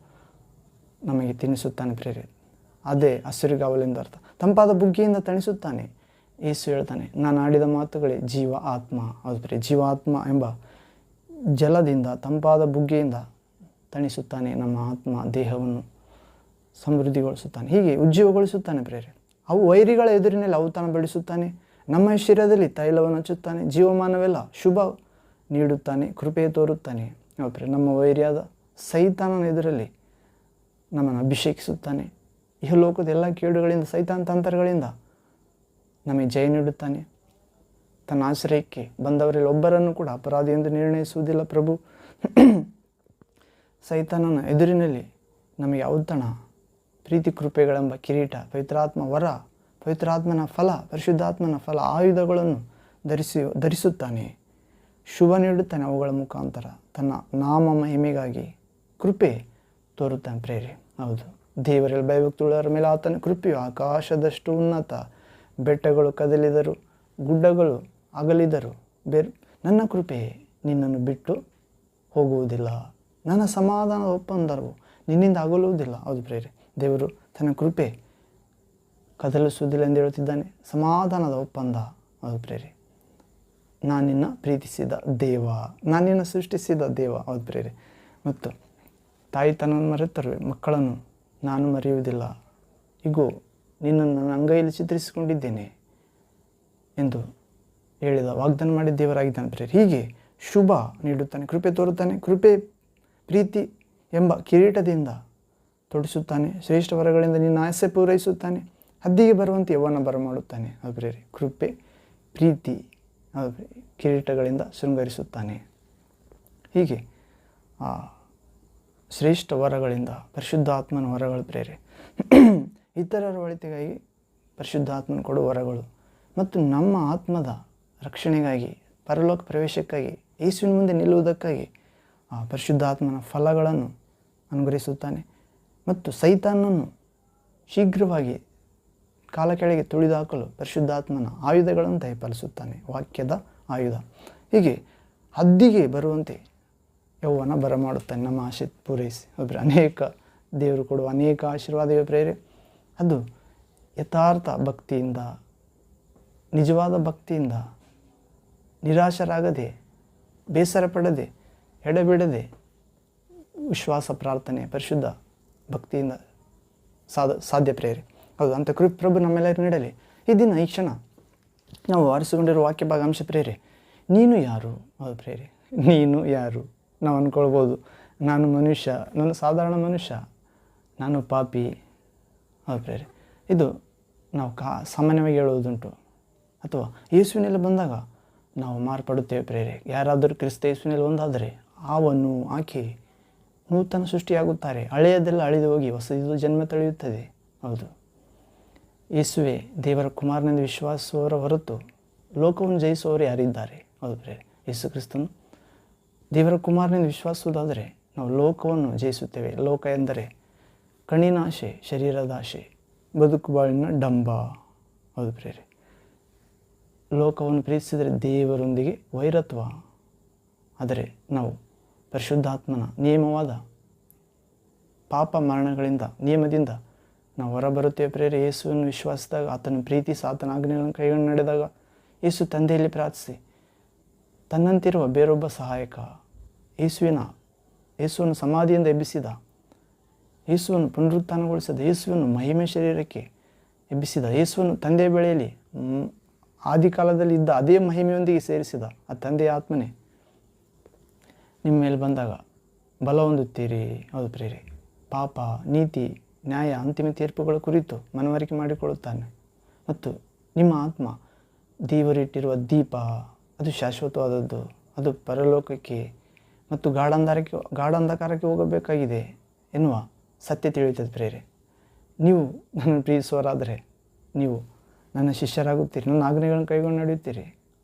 A: ನಮಗೆ ತಿನ್ನಿಸುತ್ತಾನೆ ಪ್ರೇರೆ. ಅದೇ ಹಸಿರುಗಾವಲೆಂದು ಅರ್ಥ. ತಂಪಾದ ಬುಗ್ಗೆಯಿಂದ ತಣಿಸುತ್ತಾನೆ. ಯೇಸು ಹೇಳ್ತಾನೆ, ನಾನು ಆಡಿದ ಮಾತುಗಳೇ ಜೀವ ಆತ್ಮ. ಹೌದು ಪ್ರೇರೆ, ಜೀವಾತ್ಮ ಎಂಬ ಜಲದಿಂದ, ತಂಪಾದ ಬುಗ್ಗೆಯಿಂದ ತಣಿಸುತ್ತಾನೆ. ನಮ್ಮ ಆತ್ಮ ದೇಹವನ್ನು ಸಮೃದ್ಧಿಗೊಳಿಸುತ್ತಾನೆ, ಹೀಗೆ ಉಜ್ಜೀವಗೊಳಿಸುತ್ತಾನೆ ಪ್ರೇರೆ. ಅವು ವೈರಿಗಳ ಎದುರಿನಲ್ಲಿ ಔತಣ ಬಡಿಸುತ್ತಾನೆ, ನಮ್ಮ ಶರೀರದಲ್ಲಿ ತೈಲವನ್ನು ಹಚ್ಚುತ್ತಾನೆ, ಜೀವಮಾನವೆಲ್ಲ ಶುಭ ನೀಡುತ್ತಾನೆ, ಕೃಪೆ ತೋರುತ್ತಾನೆ. ಪ್ರೇರೆ, ನಮ್ಮ ವೈರಿಯಾದ ಸೈತಾನನ ಎದುರಲ್ಲಿ ನಮ್ಮನ್ನು ಅಭಿಷೇಕಿಸುತ್ತಾನೆ. ಇಹಲೋಕದ ಎಲ್ಲ ಕೇಡುಗಳಿಂದ, ಸೈತಾನ ತಂತ್ರಗಳಿಂದ ನಮಗೆ ಜಯ ನೀಡುತ್ತಾನೆ. ತನ್ನ ಆಶ್ರಯಕ್ಕೆ ಬಂದವರಲ್ಲಿ ಒಬ್ಬರನ್ನು ಕೂಡ ಅಪರಾಧಿ ಎಂದು ನಿರ್ಣಯಿಸುವುದಿಲ್ಲ ಪ್ರಭು. ಸೈತಾನನ ಎದುರಿನಲ್ಲಿ ನಮಗೆ ಔತಣ, ಪ್ರೀತಿ ಕೃಪೆಗಳೆಂಬ ಕಿರೀಟ, ಪವಿತ್ರಾತ್ಮ ವರ, ಪವಿತ್ರಾತ್ಮನ ಫಲ, ಪರಿಶುದ್ಧಾತ್ಮನ ಫಲ, ಆಯುಧಗಳನ್ನು ಧರಿಸುತ್ತಾನೆ, ಶುಭ ನೀಡುತ್ತಾನೆ. ಅವುಗಳ ಮುಖಾಂತರ ತನ್ನ ನಾಮ ಮಹಿಮೆಗಾಗಿ ಕೃಪೆ ತೋರುತ್ತಾನೆ ಪ್ರೇರೆ. ಹೌದು, ದೇವರಲ್ಲಿ ಭಯಭಕ್ತಿಯುಳ್ಳವರ ಮೇಲೆ ಆತನ ಕೃಪೆಯು ಆಕಾಶದಷ್ಟು ಉನ್ನತ. ಬೆಟ್ಟಗಳು ಕದಲಿದರು, ಗುಡ್ಡಗಳು ಅಗಲಿದರು, ನನ್ನ ಕೃಪೆ ನಿನ್ನನ್ನು ಬಿಟ್ಟು ಹೋಗುವುದಿಲ್ಲ, ನನ್ನ ಸಮಾಧಾನದ ಒಪ್ಪಂದವು ನಿನ್ನಿಂದ ಅಗಲುವುದಿಲ್ಲ. ಹೌದು ಪ್ರೇರೆ, ದೇವರು ತನ್ನ ಕೃಪೆ ಕದಲಿಸುವುದಿಲ್ಲ ಎಂದು ಹೇಳುತ್ತಿದ್ದಾನೆ. ಸಮಾಧಾನದ ಒಪ್ಪಂದ. ಹೌದು ಪ್ರೇರೆ, ನಾನು ನಿನ್ನ ಪ್ರೀತಿಸಿದ ದೇವ, ನಾನು ನಿನ್ನ ಸೃಷ್ಟಿಸಿದ ದೇವ. ಹೌದು ಪ್ರೇರೆ, ಮತ್ತು ತಾಯಿತನವನ್ನು ಮರೆತರು ಮಕ್ಕಳನ್ನು ನಾನು ಮರೆಯುವುದಿಲ್ಲ, ಇಗೋ ನಿನ್ನನ್ನು ನನ್ನ ಅಂಗೈಯಲ್ಲಿ ಚಿತ್ರಿಸಿಕೊಂಡಿದ್ದೇನೆ ಎಂದು ಹೇಳಿದ ವಾಗ್ದಾನ ಮಾಡಿದ ದೇವರಾಗಿದ್ದಾನೆ ಪ್ರೇರೆ. ಹೀಗೆ ಶುಭ ನೀಡುತ್ತಾನೆ, ಕೃಪೆ ತೋರುತ್ತಾನೆ, ಕೃಪೆ ಪ್ರೀತಿ ಎಂಬ ಕಿರೀಟದಿಂದ ತೊಡಿಸುತ್ತಾನೆ, ಶ್ರೇಷ್ಠ ವರಗಳಿಂದ ನಿನ್ನ ಆಸೆ ಪೂರೈಸುತ್ತಾನೆ, ಹದ್ದಿಗೆ ಬರುವಂತೆ ಯೌವನ ಬರಮಾಡುತ್ತಾನೆ. ಅದು ಪ್ರೇರೆ, ಕೃಪೆ ಪ್ರೀತಿ ಕಿರೀಟಗಳಿಂದ ಶೃಂಗರಿಸುತ್ತಾನೆ. ಹೀಗೆ ಶ್ರೇಷ್ಠ ವರಗಳಿಂದ, ಪರಿಶುದ್ಧಾತ್ಮನ ವರಗಳು ಪ್ರೇರೆ, ಇತರರ ಒಳಿತಿಗಾಗಿ ಪರಿಶುದ್ಧಾತ್ಮನ ಕೊಡುವ ವರಗಳು, ಮತ್ತು ನಮ್ಮ ಆತ್ಮದ ರಕ್ಷಣೆಗಾಗಿ, ಪರಲೋಕ ಪ್ರವೇಶಕ್ಕಾಗಿ, ಯೇಸುವಿನ ಮುಂದೆ ನಿಲ್ಲುವುದಕ್ಕಾಗಿ ಪರಿಶುದ್ಧಾತ್ಮನ ಫಲಗಳನ್ನು ಅನುಗ್ರಹಿಸುತ್ತಾನೆ. ಮತ್ತು ಸೈತಾನನ್ನು ಶೀಘ್ರವಾಗಿ ಕಾಲ ಕೆಳಗೆ ತುಳಿದು ಹಾಕಲು ಪರಿಶುದ್ಧಾತ್ಮನ ಆಯುಧಗಳನ್ನು ದಯಪಾಲಿಸುತ್ತಾನೆ, ವಾಕ್ಯದ ಆಯುಧ. ಹೀಗೆ ಹದ್ದಿಗೆ ಬರುವಂತೆ ಯೌವನ ಬರಮಾಡುತ್ತಾನೆ. ನಮ್ಮ ಆಸೆ ಪೂರೈಸಿ ಒಬ್ಬರು ಅನೇಕ ದೇವರು ಕೊಡುವ ಅನೇಕ ಆಶೀರ್ವಾದವೇ ಪ್ರೇರೆ, ಅದು ಯಥಾರ್ಥ ಭಕ್ತಿಯಿಂದ, ನಿಜವಾದ ಭಕ್ತಿಯಿಂದ, ನಿರಾಶರಾಗದೆ, ಬೇಸರ ಪಡದೆ, ಎಡೆಬಿಡದೆ, ವಿಶ್ವಾಸ, ಪ್ರಾರ್ಥನೆ, ಪರಿಶುದ್ಧ ಭಕ್ತಿಯಿಂದ ಸಾಧ್ಯ ಪ್ರೇರೆ. ಹೌದು, ಅಂಥ ಪ್ರಭು ನಮ್ಮೆಲ್ಲರೂ ನೀಡಲಿ. ಈ ದಿನ, ಈ ಕ್ಷಣ ನಾವು ಆರಿಸಿಕೊಂಡಿರುವ ವಾಕ್ಯ ಭಾಗ ಅಂಶ ಪ್ರೇರೆ, ನೀನು ಯಾರು? ಹೌದು ಪ್ರೇರೆ, ನೀನು ಯಾರು? ನಾವು ಅಂದ್ಕೊಳ್ಬೋದು, ನಾನು ಮನುಷ್ಯ, ನಾನು ಸಾಧಾರಣ ಮನುಷ್ಯ, ನಾನು ಪಾಪಿ. ಹೌದು ಪ್ರೇರೆ, ಇದು ನಾವು ಸಾಮಾನ್ಯವಾಗಿ ಹೇಳುವುದುಂಟು. ಅಥವಾ ಯೇಸುವಿನಲ್ಲಿ ಬಂದಾಗ ನಾವು ಮಾರ್ಪಡುತ್ತೇವೆ ಪ್ರೇರೆ. ಯಾರಾದರೂ ಕ್ರಿಸ್ತ ಯೇಸುವಿನಲ್ಲಿ ಒಂದಾದರೆ ಅವನು, ಆಕೆ ನೂತನ ಸೃಷ್ಟಿಯಾಗುತ್ತಾರೆ. ಹಳೆಯದೆಲ್ಲ ಅಳಿದು ಹೋಗಿ ಹೊಸದು ಜನ್ಮ ತಳೆಯುತ್ತದೆ. ಹೌದು, ಯೇಸುವೆ ದೇವರ ಕುಮಾರನೆಂದು ವಿಶ್ವಾಸಿಸುವವರ ಹೊರತು ಲೋಕವನ್ನು ಜಯಿಸುವವರು ಯಾರಿದ್ದಾರೆ? ಹೌದು ಪ್ರೇರೆ, ಯೇಸು ಕ್ರಿಸ್ತನು ದೇವರ ಕುಮಾರನೆಂದು ವಿಶ್ವಾಸುವುದಾದರೆ ನಾವು ಲೋಕವನ್ನು ಜಯಿಸುತ್ತೇವೆ. ಲೋಕ ಎಂದರೆ ಕಣ್ಣಿನ ಆಶೆ, ಶರೀರದ ಆಶೆ, ಬದುಕು ಬಾಳಿನ ಡಂಬ. ಹೌದು ಪ್ರೇರೆ, ಲೋಕವನ್ನು ಪ್ರೀತಿಸಿದರೆ ದೇವರೊಂದಿಗೆ ವೈರತ್ವ. ಆದರೆ ನಾವು ಪರಿಶುದ್ಧಾತ್ಮನ ನಿಯಮವಾದ ಪಾಪ ಮರಣಗಳಿಂದ, ನಿಯಮದಿಂದ ನಾವು ಹೊರಬರುತ್ತೇವೆ ಪ್ರೇರೆ. ಯೇಸುವನ್ನು ವಿಶ್ವಾಸಿಸಿದಾಗ, ಆತನು ಪ್ರೀತಿಸಿ, ಆತನ ಆಜ್ಞೆಗಳನ್ನು ಕೈಗೊಂಡು ನಡೆದಾಗ, ಯೇಸು ತಂದೆಯಲ್ಲಿ ಪ್ರಾರ್ಥಿಸಿ ತನ್ನಂತಿರುವ ಬೇರೊಬ್ಬ ಸಹಾಯಕ, ಯೇಸುವನ್ನು ಸಮಾಧಿಯಿಂದ ಎಬ್ಬಿಸಿದ, ಯೇಸುವನ್ನು ಪುನರುತ್ಥಾನಗೊಳಿಸಿದ, ಯೇಸುವನ್ನು ಮಹಿಮೆ ಶರೀರಕ್ಕೆ ಎಬ್ಬಿಸಿದ, ಯೇಸುವನ್ನು ತಂದೆಯ ಬಳಿಯಲ್ಲಿ ಆದಿಕಾಲದಲ್ಲಿ ಇದ್ದ ಅದೇ ಮಹಿಮೆಯೊಂದಿಗೆ ಸೇರಿಸಿದ ಆ ತಂದೆಯ ಆತ್ಮನೇ ನಿಮ್ಮ ಮೇಲೆ ಬಂದಾಗ ಬಲ ಹೊಂದುತ್ತೀರಿ. ಹೌದು ಪ್ರೇರೆ, ಪಾಪ, ನೀತಿ, ನ್ಯಾಯ, ಅಂತಿಮ ತೀರ್ಪುಗಳ ಕುರಿತು ಮನವರಿಕೆ ಮಾಡಿಕೊಳ್ಳುತ್ತಾನೆ. ಮತ್ತು ನಿಮ್ಮ ಆತ್ಮ ದೇವರಿಟ್ಟಿರುವ ದೀಪ, ಅದು ಶಾಶ್ವತವಾದದ್ದು, ಅದು ಪರಲೋಕಕ್ಕೆ ಮತ್ತು ಗಾಢಾಂಧಕಾರಕ್ಕೆ ಹೋಗಬೇಕಾಗಿದೆ ಎನ್ನುವ ಸತ್ಯ ತಿಳಿಯುತ್ತದೆ ಪ್ರೇರೆ. ನೀವು ನನ್ನನ್ನು ಪ್ರೀತಿಸುವರಾದರೆ ನೀವು ನನ್ನ ಶಿಷ್ಯರಾಗುತ್ತೀರಿ, ನನ್ನ ಆಜ್ಞೆಗಳನ್ನು ಕೈಗೊಂಡು ನಡೆಯುತ್ತೀರಿ.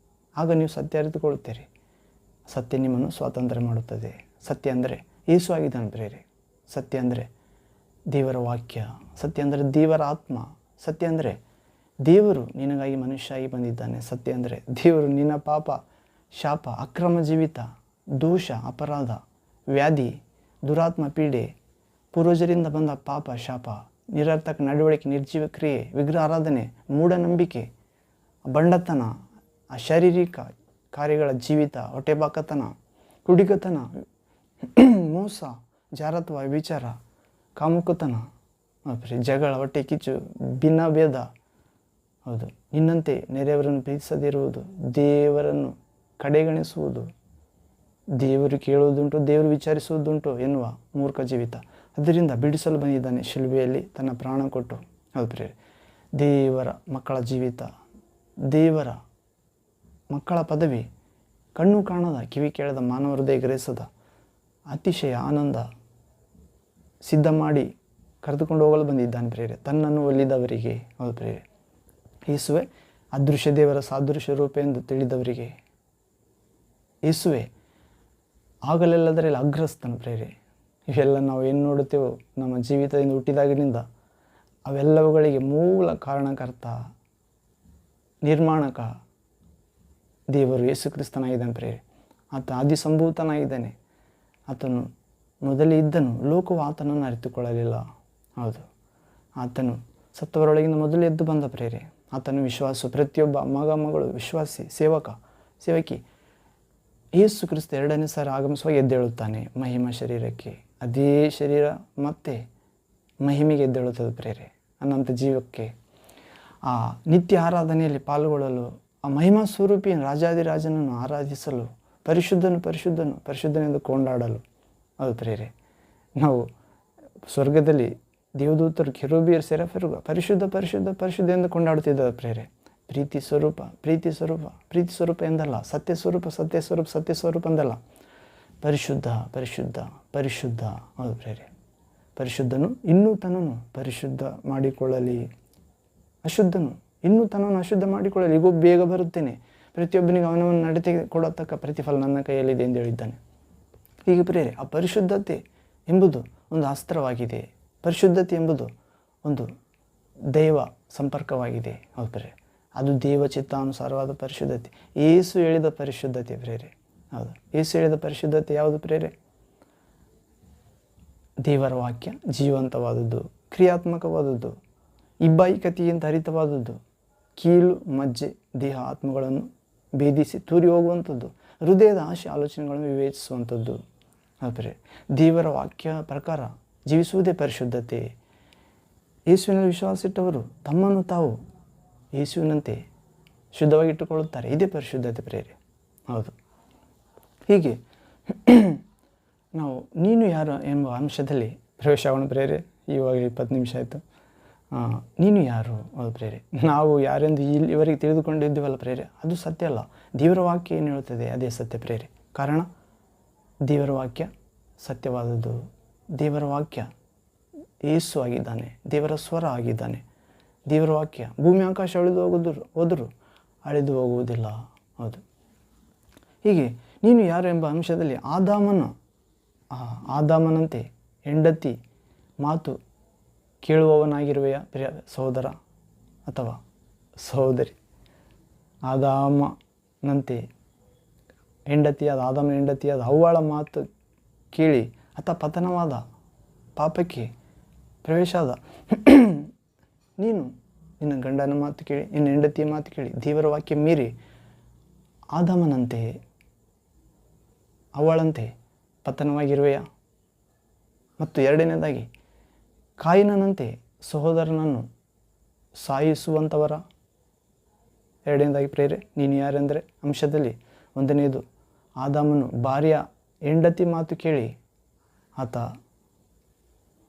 A: ಆಗ ನೀವು ಸತ್ಯ ಅರಿತುಕೊಳ್ಳುತ್ತೀರಿ. ಸತ್ಯ ನಿಮ್ಮನ್ನು ಸ್ವಾತಂತ್ರ್ಯ ಮಾಡುತ್ತದೆ. ಸತ್ಯ ಅಂದರೆ ಯೇಸು ಆಗಿದ್ದಾನೆ ಪ್ರೇರೆ. ಸತ್ಯ ಅಂದರೆ ದೇವರ ವಾಕ್ಯ, ಸತ್ಯ ಅಂದರೆ ದೇವರ ಆತ್ಮ, ಸತ್ಯ ಅಂದರೆ ದೇವರು ನಿನಗಾಗಿ ಮನುಷ್ಯ ಆಗಿ ಬಂದಿದ್ದಾನೆ. ಸತ್ಯ ಅಂದರೆ ದೇವರು ನಿನ್ನ ಪಾಪ, ಶಾಪ, ಅಕ್ರಮ ಜೀವಿತ, ದೋಷ, ಅಪರಾಧ, ವ್ಯಾಧಿ, ದುರಾತ್ಮ ಪೀಡೆ, ಪೂರ್ವಜರಿಂದ ಬಂದ ಪಾಪ, ಶಾಪ, ನಿರರ್ಥಕ ನಡವಳಿಕೆ, ನಿರ್ಜೀವ ಕ್ರಿಯೆ, ವಿಗ್ರಹ ಆರಾಧನೆ, ಮೂಢನಂಬಿಕೆ, ಬಂಡತನ, ಅಶಾರೀರಿಕ ಕಾರ್ಯಗಳ ಜೀವಿತ, ಹೊಟ್ಟೆಬಾಕತನ, ಕುಡಿಗತನ, ಮೋಸ, ಜಾರತ್ವ, ವಿಚಾರ, ಕಾಮುಕತನ, ಜಗಳ, ಹೊಟ್ಟೆ ಕಿಚ್ಚು, ಭಿನ್ನಭೇದ. ಹೌದು, ನಿನ್ನಂತೆ ನೆರೆಯವರನ್ನು ಪ್ರೀತಿಸದಿರುವುದು, ದೇವರನ್ನು ಕಡೆಗಣಿಸುವುದು, ದೇವರು ಕೇಳುವುದುಂಟು, ದೇವರು ವಿಚಾರಿಸುವುದುಂಟು ಎನ್ನುವ ಮೂರ್ಖ ಜೀವಿತ. ಅದರಿಂದ ಬಿಡಿಸಲು ಬಂದಿದ್ದಾನೆ ಶಿಲುಬೆಯಲ್ಲಿ ತನ್ನ ಪ್ರಾಣ ಕೊಟ್ಟು. ಹೌದು ಪ್ರೇರೆ, ದೇವರ ಮಕ್ಕಳ ಜೀವಿತ, ದೇವರ ಮಕ್ಕಳ ಪದವಿ, ಕಣ್ಣು ಕಾಣದ, ಕಿವಿ ಕೇಳದ, ಮಾನವ ಹೃದಯ ಗ್ರಹಿಸದ ಅತಿಶಯ ಆನಂದ ಸಿದ್ಧ ಮಾಡಿ ಕರೆದುಕೊಂಡು ಹೋಗಲು ಬಂದಿದ್ದಾನೆ ಪ್ರೇರೆ, ತನ್ನನ್ನು ಒಲಿದವರಿಗೆ. ಹೌದು ಪ್ರೇರೆ, ಯೇಸುವೆ ಅದೃಶ್ಯ ದೇವರ ಸಾದೃಶ್ಯ ರೂಪ ಎಂದು ತಿಳಿದವರಿಗೆ. ಯೇಸುವೆ ಆಗಲೆಲ್ಲದರಲ್ಲಿ ಅಗ್ರಸ್ತನ ಪ್ರೇರೆ. ಇವೆಲ್ಲ ನಾವು ಏನು ನೋಡುತ್ತೇವೋ ನಮ್ಮ ಜೀವಿತದಿಂದ ಹುಟ್ಟಿದಾಗಿನಿಂದ ಅವೆಲ್ಲವುಗಳಿಗೆ ಮೂಲ ಕಾರಣಕರ್ತ, ನಿರ್ಮಾಣಕ ದೇವರು ಯೇಸು ಕ್ರಿಸ್ತನಾಗಿದ್ದಾನೆ ಪ್ರೇರೆ. ಆತ ಆದಿಸಂಭೂತನಾಗಿದ್ದಾನೆ. ಆತನು ಮೊದಲೇ ಇದ್ದನು, ಲೋಕವು ಆತನನ್ನು ಅರಿತುಕೊಳ್ಳಲಿಲ್ಲ. ಹೌದು, ಆತನು ಸತ್ತವರೊಳಗಿಂದ ಮೊದಲು ಎದ್ದು ಬಂದ ಪ್ರೇರೆ. ಆತನು ವಿಶ್ವಾಸ, ಪ್ರತಿಯೊಬ್ಬ ಮಗ, ಮಗಳು, ವಿಶ್ವಾಸಿ, ಸೇವಕಿ ಯೇಸು ಕ್ರಿಸ್ತ ಎರಡನೇ ಸಾರಿ ಆಗಮಿಸುವಾಗ ಎದ್ದೇಳುತ್ತಾನೆ ಮಹಿಮಾ ಶರೀರಕ್ಕೆ. ಅದೇ ಶರೀರ ಮತ್ತೆ ಮಹಿಮೆಗೆ ಎದ್ದೇಳುತ್ತದೆ ಪ್ರೇರೆ, ಅನಂತ ಜೀವಕ್ಕೆ. ಆ ನಿತ್ಯ ಆರಾಧನೆಯಲ್ಲಿ ಪಾಲ್ಗೊಳ್ಳಲು, ಆ ಮಹಿಮಾ ಸ್ವರೂಪಿ ರಾಜಾದಿರಾಜನನ್ನು ಆರಾಧಿಸಲು, ಪರಿಶುದ್ಧನೆಂದು ಕೊಂಡಾಡಲು. ಅದು ಪ್ರೇರೆ, ನಾವು ಸ್ವರ್ಗದಲ್ಲಿ ದೇವದೂತರು, ಕೆರೂಬಿಯರು, ಸೆರಫರು ಪರಿಶುದ್ಧ ಎಂದು ಕೊಂಡಾಡುತ್ತಿದ್ದಾರೆ ಪ್ರೇರೆ. ಪ್ರೀತಿ ಸ್ವರೂಪ ಎಂದಲ್ಲ, ಸತ್ಯ ಸ್ವರೂಪ ಎಂದಲ್ಲ, ಪರಿಶುದ್ಧ. ಹೌದು ಪ್ರೇರೆ, ಪರಿಶುದ್ಧನು ಇನ್ನೂ ತನ್ನನ್ನು ಪರಿಶುದ್ಧ ಮಾಡಿಕೊಳ್ಳಲಿ, ಅಶುದ್ಧನು ಇನ್ನೂ ತನ್ನನ್ನು ಅಶುದ್ಧ ಮಾಡಿಕೊಳ್ಳಲಿ. ಈಗೂ ಬೇಗ ಬರುತ್ತೇನೆ, ಪ್ರತಿಯೊಬ್ಬನಿಗೆ ಅವನವನ್ನು ನಡತೆ ಕೊಡತಕ್ಕ ಪ್ರತಿಫಲ ನನ್ನ ಕೈಯಲ್ಲಿದೆ ಎಂದು ಹೇಳಿದ್ದಾನೆ. ಹೀಗೆ ಪ್ರೇರೆ, ಆ ಪರಿಶುದ್ಧತೆ ಎಂಬುದು ಒಂದು ಅಸ್ತ್ರವಾಗಿದೆ. ಪರಿಶುದ್ಧತೆ ಎಂಬುದು ಒಂದು ದೈವ ಸಂಪರ್ಕವಾಗಿದೆ. ಹೌದು ಪ್ರೇರೆ, ಅದು ದೇವ ಚಿತ್ತಾನುಸಾರವಾದ ಪರಿಶುದ್ಧತೆ, ಯೇಸು ಹೇಳಿದ ಪರಿಶುದ್ಧತೆ ಪ್ರೇರೆ. ಹೌದು. ಯೇಸು ಹೇಳಿದ ಪರಿಶುದ್ಧತೆ ಯಾವುದು ಪ್ರೇರೆ? ದೇವರ ವಾಕ್ಯ ಜೀವಂತವಾದದ್ದು, ಕ್ರಿಯಾತ್ಮಕವಾದದ್ದು, ಇಬ್ಬಾಯಿಕತೆಗಿಂತ ಹರಿತವಾದದ್ದು, ಕೀಲು ಮಜ್ಜೆ ದೇಹ ಆತ್ಮಗಳನ್ನು ಭೇದಿಸಿ ತೂರಿ ಹೋಗುವಂಥದ್ದು, ಹೃದಯದ ಆಶೆ ಆಲೋಚನೆಗಳನ್ನು ವಿವೇಚಿಸುವಂಥದ್ದು. ಆದರೆ ದೇವರ ವಾಕ್ಯ ಪ್ರಕಾರ ಜೀವಿಸುವುದೇ ಪರಿಶುದ್ಧತೆ. ಯೇಸುವಿನಲ್ಲಿ ವಿಶ್ವಾಸಿಟ್ಟವರು ತಮ್ಮನ್ನು ತಾವು ಯೇಸುವಿನಂತೆ ಶುದ್ಧವಾಗಿಟ್ಟುಕೊಳ್ಳುತ್ತಾರೆ. ಇದೇ ಪರಿಶುದ್ಧತೆ ಪ್ರೇರೆ. ಹೌದು. ಹೀಗೆ ನಾವು ನೀನು ಯಾರು ಎಂಬ ಅಂಶದಲ್ಲಿ ಪ್ರವೇಶವನ್ನು ಪ್ರೇರೆ. ಇವಾಗ 20 ನಿಮಿಷ ಆಯಿತು. ನೀನು ಯಾರು? ಹೌದು ಪ್ರೇರೆ. ನಾವು ಯಾರೆಂದು ಇಲ್ಲಿವರೆಗೆ ತಿಳಿದುಕೊಂಡಿದ್ದೀವಲ್ಲ ಪ್ರೇರೆ, ಅದು ಸತ್ಯ ಅಲ್ಲ. ದೇವರ ವಾಕ್ಯ ಏನು ಹೇಳುತ್ತದೆ ಅದೇ ಸತ್ಯ ಪ್ರೇರೆ. ಕಾರಣ ದೇವರ ವಾಕ್ಯ ಸತ್ಯವಾದದ್ದು. ದೇವರ ವಾಕ್ಯ ಯೇಸು ಆಗಿದ್ದಾನೆ, ದೇವರ ಸ್ವರ ಆಗಿದ್ದಾನೆ. ದೇವರ ವಾಕ್ಯ ಭೂಮಿ ಆಕಾಶ ಹೋದರೂ ಅಳಿದು ಹೋಗುವುದಿಲ್ಲ. ಹೌದು. ಹೀಗೆ ನೀನು ಯಾರು ಎಂಬ ಅಂಶದಲ್ಲಿ ಆದಾಮನಂತೆ ಹೆಂಡತಿ ಮಾತು ಕೇಳುವವನಾಗಿರುವೆಯ ಪ್ರಿಯ ಸಹೋದರ ಅಥವಾ ಸಹೋದರಿ? ಆದಾಮನ ಹೆಂಡತಿಯಾದ ಹವ್ವಾಳ ಮಾತು ಕೇಳಿ ಅಥವಾ ಪತನವಾದ ಪಾಪಕ್ಕೆ ಪ್ರವೇಶ ಆದ ನೀನು ನಿನ್ನ ಗಂಡನ ಮಾತು ಕೇಳಿ, ನಿನ್ನ ಹೆಂಡತಿಯ ಮಾತು ಕೇಳಿ ದೇವರ ವಾಕ್ಯ ಮೀರಿ ಆದಾಮನಂತೆ ಅವಳಂತೆ ಪತನವಾಗಿರುವೆಯ? ಮತ್ತು ಎರಡನೇದಾಗಿ ಕಾಯಿನನಂತೆ ಸಹೋದರನನ್ನು ಸಾಯಿಸುವಂಥವರ? ಎರಡನೇದಾಗಿ ಪ್ರೇರೆ ನೀನು ಯಾರೆಂದರೆ ಅಂಶದಲ್ಲಿ ಒಂದನೆಯದು, ಆದಾಮನು ಭಾರ್ಯ ಹೆಂಡತಿ ಮಾತು ಕೇಳಿ ಆತ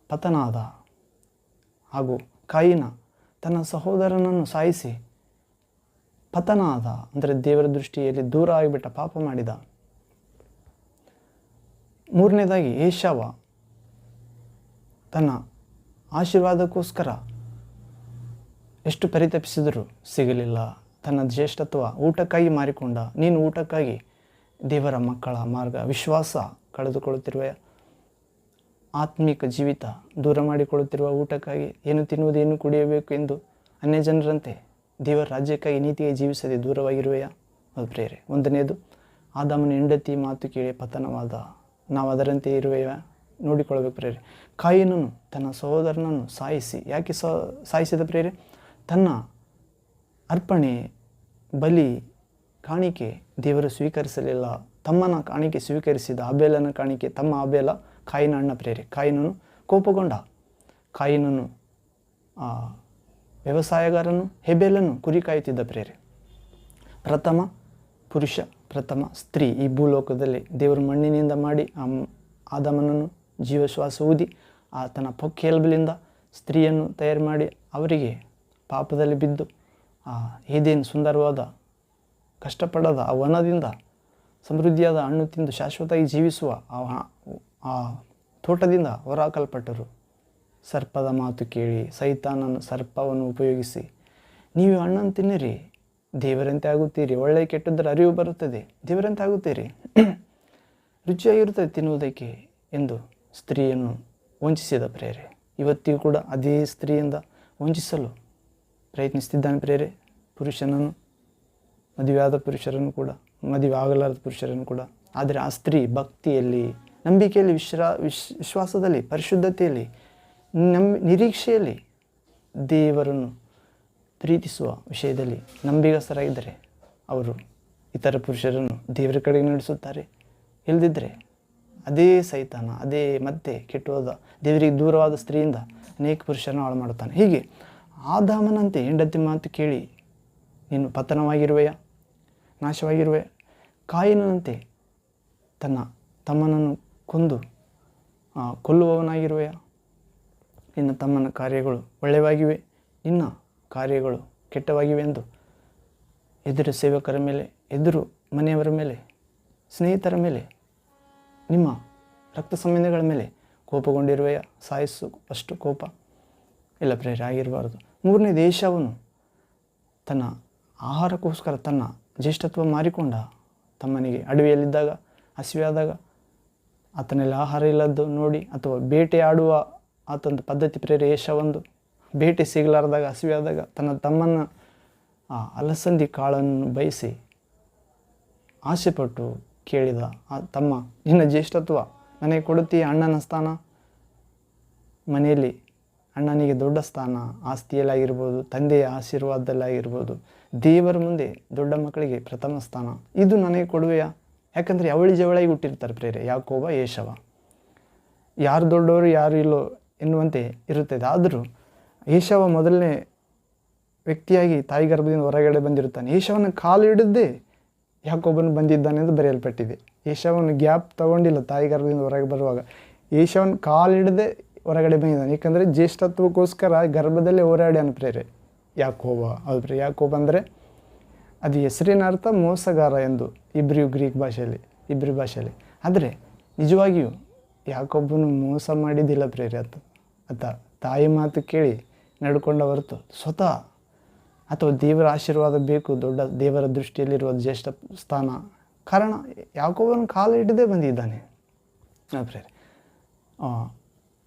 A: ಪತನ ಆದ. ಹಾಗೂ ಕಾಯಿನ ತನ್ನ ಸಹೋದರನನ್ನು ಸಾಯಿಸಿ ಪತನ ಆದ, ಅಂದರೆ ದೇವರ ದೃಷ್ಟಿಯಲ್ಲಿ ದೂರ ಆಗಿಬಿಟ್ಟ, ಪಾಪ ಮಾಡಿದ. ಮೂರನೇದಾಗಿ ಏಷಾವ ತನ್ನ ಆಶೀರ್ವಾದಕ್ಕೋಸ್ಕರ ಎಷ್ಟು ಪರಿತಪಿಸಿದರೂ ಸಿಗಲಿಲ್ಲ. ತನ್ನ ಜ್ಯೇಷ್ಠತ್ವ ಊಟಕ್ಕಾಗಿ ಮಾರಿಕೊಂಡ. ನೀನು ಊಟಕ್ಕಾಗಿ ದೇವರ ಮಕ್ಕಳ ಮಾರ್ಗ ವಿಶ್ವಾಸ ಕಳೆದುಕೊಳ್ಳುತ್ತಿರುವ, ಆತ್ಮಿಕ ಜೀವಿತ ದೂರ ಮಾಡಿಕೊಳ್ಳುತ್ತಿರುವ, ಊಟಕ್ಕಾಗಿ ಏನು ತಿನ್ನುವುದು ಏನು ಕುಡಿಯಬೇಕು ಎಂದು ಅನ್ಯ ಜನರಂತೆ ದೇವರ ರಾಜ್ಯಕ್ಕಾಗಿ ನೀತಿಗೆ ಜೀವಿಸದೆ ದೂರವಾಗಿರುವೆಯಾ? ಅದು ಪ್ರೇರೆ. ಒಂದನೇದು, ಆದಾಮನ ಹೆಂಡತಿ ಮಾತು ಕೇಳಿ ಪತನವಾದ. ನಾವು ಅದರಂತೆ ಇರುವೆಯ ನೋಡಿಕೊಳ್ಳಬೇಕು ಪ್ರೇರೆ. ಕಾಯಿನನು ತನ್ನ ಸಹೋದರನನ್ನು ಸಾಯಿಸಿ, ಯಾಕೆ ಸಾಯಿಸಿದ ಪ್ರೇರೆ? ತನ್ನ ಅರ್ಪಣೆ, ಬಲಿ, ಕಾಣಿಕೆ ದೇವರು ಸ್ವೀಕರಿಸಲಿಲ್ಲ. ತಮ್ಮನ ಕಾಣಿಕೆ ಸ್ವೀಕರಿಸಿದ. ಅಬೇಲನ ಕಾಣಿಕೆ ತಮ್ಮ ಅಬೇಲ ಕಾಯಿನ ಅಣ್ಣ ಪ್ರೇರೆ. ಕಾಯಿನನು ಕೋಪಗೊಂಡ. ಕಾಯಿನನು ವ್ಯವಸಾಯಗಾರನು, ಹೆಬೇಲನು ಕುರಿ ಕಾಯುತ್ತಿದ್ದ ಪ್ರೇರೆ. ಪ್ರಥಮ ಪುರುಷ, ಪ್ರಥಮ ಸ್ತ್ರೀ. ಈ ಭೂಲೋಕದಲ್ಲಿ ದೇವರು ಮಣ್ಣಿನಿಂದ ಮಾಡಿ ಆದಾಮನನ್ನು ಜೀವಶ್ವಾಸ ಊದಿ ಆತನ ಪೊಕ್ಕೆಲುಬಿನಿಂದ ಸ್ತ್ರೀಯನ್ನು ತಯಾರು ಮಾಡಿ ಅವರಿಗೆ ಪಾಪದಲ್ಲಿ ಬಿದ್ದು ಏದೇನು ಸುಂದರವಾದ ಕಷ್ಟಪಡದ ಆ ವನದಿಂದ ಸಮೃದ್ಧಿಯಾದ ಹಣ್ಣು ತಿಂದು ಶಾಶ್ವತವಾಗಿ ಜೀವಿಸುವ ಆ ತೋಟದಿಂದ ಹೊರಹಾಕಲ್ಪಟ್ಟರು. ಸರ್ಪದ ಮಾತು ಕೇಳಿ ಸೈತಾನನ ಸರ್ಪವನ್ನು ಉಪಯೋಗಿಸಿ, ನೀವು ಹಣ್ಣನ್ನು ತಿನ್ನಿರಿ, ದೇವರಂತೆ ಆಗುತ್ತೀರಿ, ಒಳ್ಳೆಯ ಕೆಟ್ಟದ್ದರ ಅರಿವು ಬರುತ್ತದೆ, ದೇವರಂತೆ ಆಗುತ್ತೀರಿ, ರುಚಿಯಾಗಿರುತ್ತದೆ ತಿನ್ನುವುದಕ್ಕೆ ಎಂದು ಸ್ತ್ರೀಯನ್ನು ವಂಚಿಸಿದ ಪ್ರೇರೆ. ಇವತ್ತಿಗೂ ಕೂಡ ಅದೇ ಸ್ತ್ರೀಯಿಂದ ವಂಚಿಸಲು ಪ್ರಯತ್ನಿಸ್ತಿದ್ದಾನೆ ಪ್ರೇರೆ. ಪುರುಷನನ್ನು, ಮದುವೆಯಾದ ಪುರುಷರನ್ನು ಕೂಡ, ಮದುವೆ ಆಗಲಾರದ ಪುರುಷರನ್ನು ಕೂಡ. ಆದರೆ ಆ ಸ್ತ್ರೀ ಭಕ್ತಿಯಲ್ಲಿ, ನಂಬಿಕೆಯಲ್ಲಿ, ವಿಶ್ವಾಸದಲ್ಲಿ, ಪರಿಶುದ್ಧತೆಯಲ್ಲಿ, ನಿರೀಕ್ಷೆಯಲ್ಲಿ, ದೇವರನ್ನು ಪ್ರೀತಿಸುವ ವಿಷಯದಲ್ಲಿ ನಂಬಿಗಸ್ತರಾಗಿದ್ದರೆ ಅವರು ಇತರ ಪುರುಷರನ್ನು ದೇವರ ಕಡೆಗೆ ನಡೆಸುತ್ತಾರೆ. ಇಲ್ಲದಿದ್ದರೆ ಅದೇ ಸೈತಾನ, ಅದೇ ಮತ್ತೆ ಕೆಟ್ಟುವಾದ ದೇವರಿಗೆ ದೂರವಾದ ಸ್ತ್ರೀಯಿಂದ ಅನೇಕ ಪುರುಷರನ್ನು ಹಾಳು ಮಾಡುತ್ತಾನೆ. ಹೀಗೆ ಆದಾಮನಂತೆ ಹೆಂಡತಿ ಮಾತು ಕೇಳಿ ನೀನು ಪತನವಾಗಿರುವೆಯಾ, ನಾಶವಾಗಿರುವೆ. ಕಾಯಿನಂತೆ ತನ್ನ ತಮ್ಮನನ್ನು ಕೊಂದು ಕೊಲ್ಲುವವನಾಗಿರುವೆಯಾ? ನಿನ್ನ ತಮ್ಮನ ಕಾರ್ಯಗಳು ಒಳ್ಳೆಯವಾಗಿವೆ, ನಿನ್ನ ಕಾರ್ಯಗಳು ಕೆಟ್ಟವಾಗಿವೆ ಎಂದು ಎದುರು ಸೇವಕರ ಮೇಲೆ, ಎದುರು ಮನೆಯವರ ಮೇಲೆ, ಸ್ನೇಹಿತರ ಮೇಲೆ, ನಿಮ್ಮ ರಕ್ತ ಸಂಬಂಧಿಗಳ ಮೇಲೆ ಕೋಪಗೊಂಡಿರುವೆಯ? ಸಾಯಿಸುವಷ್ಟು ಕೋಪ ಇಲ್ಲ ಪ್ರೇರೆ, ಆಗಿರಬಾರದು. ಮೂರನೇ, ಏಷಾವನು ತನ್ನ ಆಹಾರಕ್ಕೋಸ್ಕರ ತನ್ನ ಜ್ಯೇಷ್ಠತ್ವ ಮಾರಿಕೊಂಡ. ತಮ್ಮನಿಗೆ ಅಡವಿಯಲ್ಲಿದ್ದಾಗ ಹಸಿವಾದಾಗ ಆತನಲ್ಲಿ ಆಹಾರ ಇಲ್ಲದ್ದು ನೋಡಿ, ಅಥವಾ ಬೇಟೆ ಆಡುವ ಆತಂದು ಪದ್ಧತಿ ಪ್ರೇರೆ. ಏಷಾವಂದು ಬೇಟೆ ಸಿಗಲಾರ್ದಾಗ, ಹಸಿವಾದಾಗ ತನ್ನ ತಮ್ಮನ ಅಲಸಂದಿ ಕಾಳನ್ನು ಬಯಸಿ ಆಸೆಪಟ್ಟು ಕೇಳಿದ, ತಮ್ಮ ನಿನ್ನ ಜ್ಯೇಷ್ಠತ್ವ ನನಗೆ ಕೊಡುತ್ತೀಯ, ಅಣ್ಣನ ಸ್ಥಾನ ಮನೆಯಲ್ಲಿ ಅಣ್ಣನಿಗೆ ದೊಡ್ಡ ಸ್ಥಾನ, ಆಸ್ತಿಯಲ್ಲಾಗಿರ್ಬೋದು, ತಂದೆಯ ಆಶೀರ್ವಾದದಲ್ಲಾಗಿರ್ಬೋದು, ದೇವರ ಮುಂದೆ ದೊಡ್ಡ ಮಕ್ಕಳಿಗೆ ಪ್ರಥಮ ಸ್ಥಾನ, ಇದು ನನಗೆ ಕೊಡುವೆಯಾ? ಯಾಕಂದರೆ ಅವಳಿ ಜವಳಿಗೆ ಹುಟ್ಟಿರ್ತಾರೆ ಪ್ರೇರೆ, ಯಾಕೋಬ ಏಷವ. ಯಾರು ದೊಡ್ಡವರು ಯಾರು ಇಲ್ಲೋ ಎನ್ನುವಂತೆ ಇರುತ್ತದೆ. ಆದರೂ ಏಷವ ಮೊದಲನೇ ವ್ಯಕ್ತಿಯಾಗಿ ತಾಯಿ ಗರ್ಭದಿಂದ ಹೊರಗಡೆ ಬಂದಿರುತ್ತಾನೆ. ಏಷವನ ಕಾಲು ಹಿಡಿದೇ ಯಾಕೋಬನು ಬಂದಿದ್ದಾನೆ ಎಂದು ಬರೆಯಲ್ಪಟ್ಟಿದೆ. ಏಷವನು ಗ್ಯಾಪ್ ತಗೊಂಡಿಲ್ಲ ತಾಯಿ ಗರ್ಭದಿಂದ ಹೊರಗೆ ಬರುವಾಗ, ಏಷವನ ಕಾಲು ಹಿಡದೆ ಹೊರಗಡೆ ಬಂದಿದ್ದಾನೆ. ಏಕೆಂದರೆ ಜ್ಯೇಷ್ಠತ್ವಕ್ಕೋಸ್ಕರ ಗರ್ಭದಲ್ಲೇ ಹೋರಾಡ್ಯಾನ ಪ್ರೇರೆ ಯಾಕೋಬ. ಹೌದು ಪ್ರೇರೆ, ಯಾಕೋಬ ಅಂದರೆ ಅದು ಹೆಸರಿನ ಅರ್ಥ ಮೋಸಗಾರ ಎಂದು ಗ್ರೀಕ್ ಭಾಷೆಯಲ್ಲಿ, ಇಬ್ರಿ ಭಾಷೆಯಲ್ಲಿ. ಆದರೆ ನಿಜವಾಗಿಯೂ ಯಾಕೋಬನು ಮೋಸ ಮಾಡಿದ್ದಿಲ್ಲ ಪ್ರೇರೆ. ಆತ ತಾಯಿ ಮಾತು ಕೇಳಿ ನಡ್ಕೊಂಡ ಹೊರತು ಸ್ವತಃ ಅಥವಾ ದೇವರ ಆಶೀರ್ವಾದ ಬೇಕು, ದೊಡ್ಡ ದೇವರ ದೃಷ್ಟಿಯಲ್ಲಿರುವ ಜ್ಯೇಷ್ಠ ಸ್ಥಾನ ಕಾರಣ ಯಾಕೋಬನ ಕಾಲು ಹಿಡಿದೇ ಬಂದಿದ್ದಾನೆ ಪ್ರೇರೆ.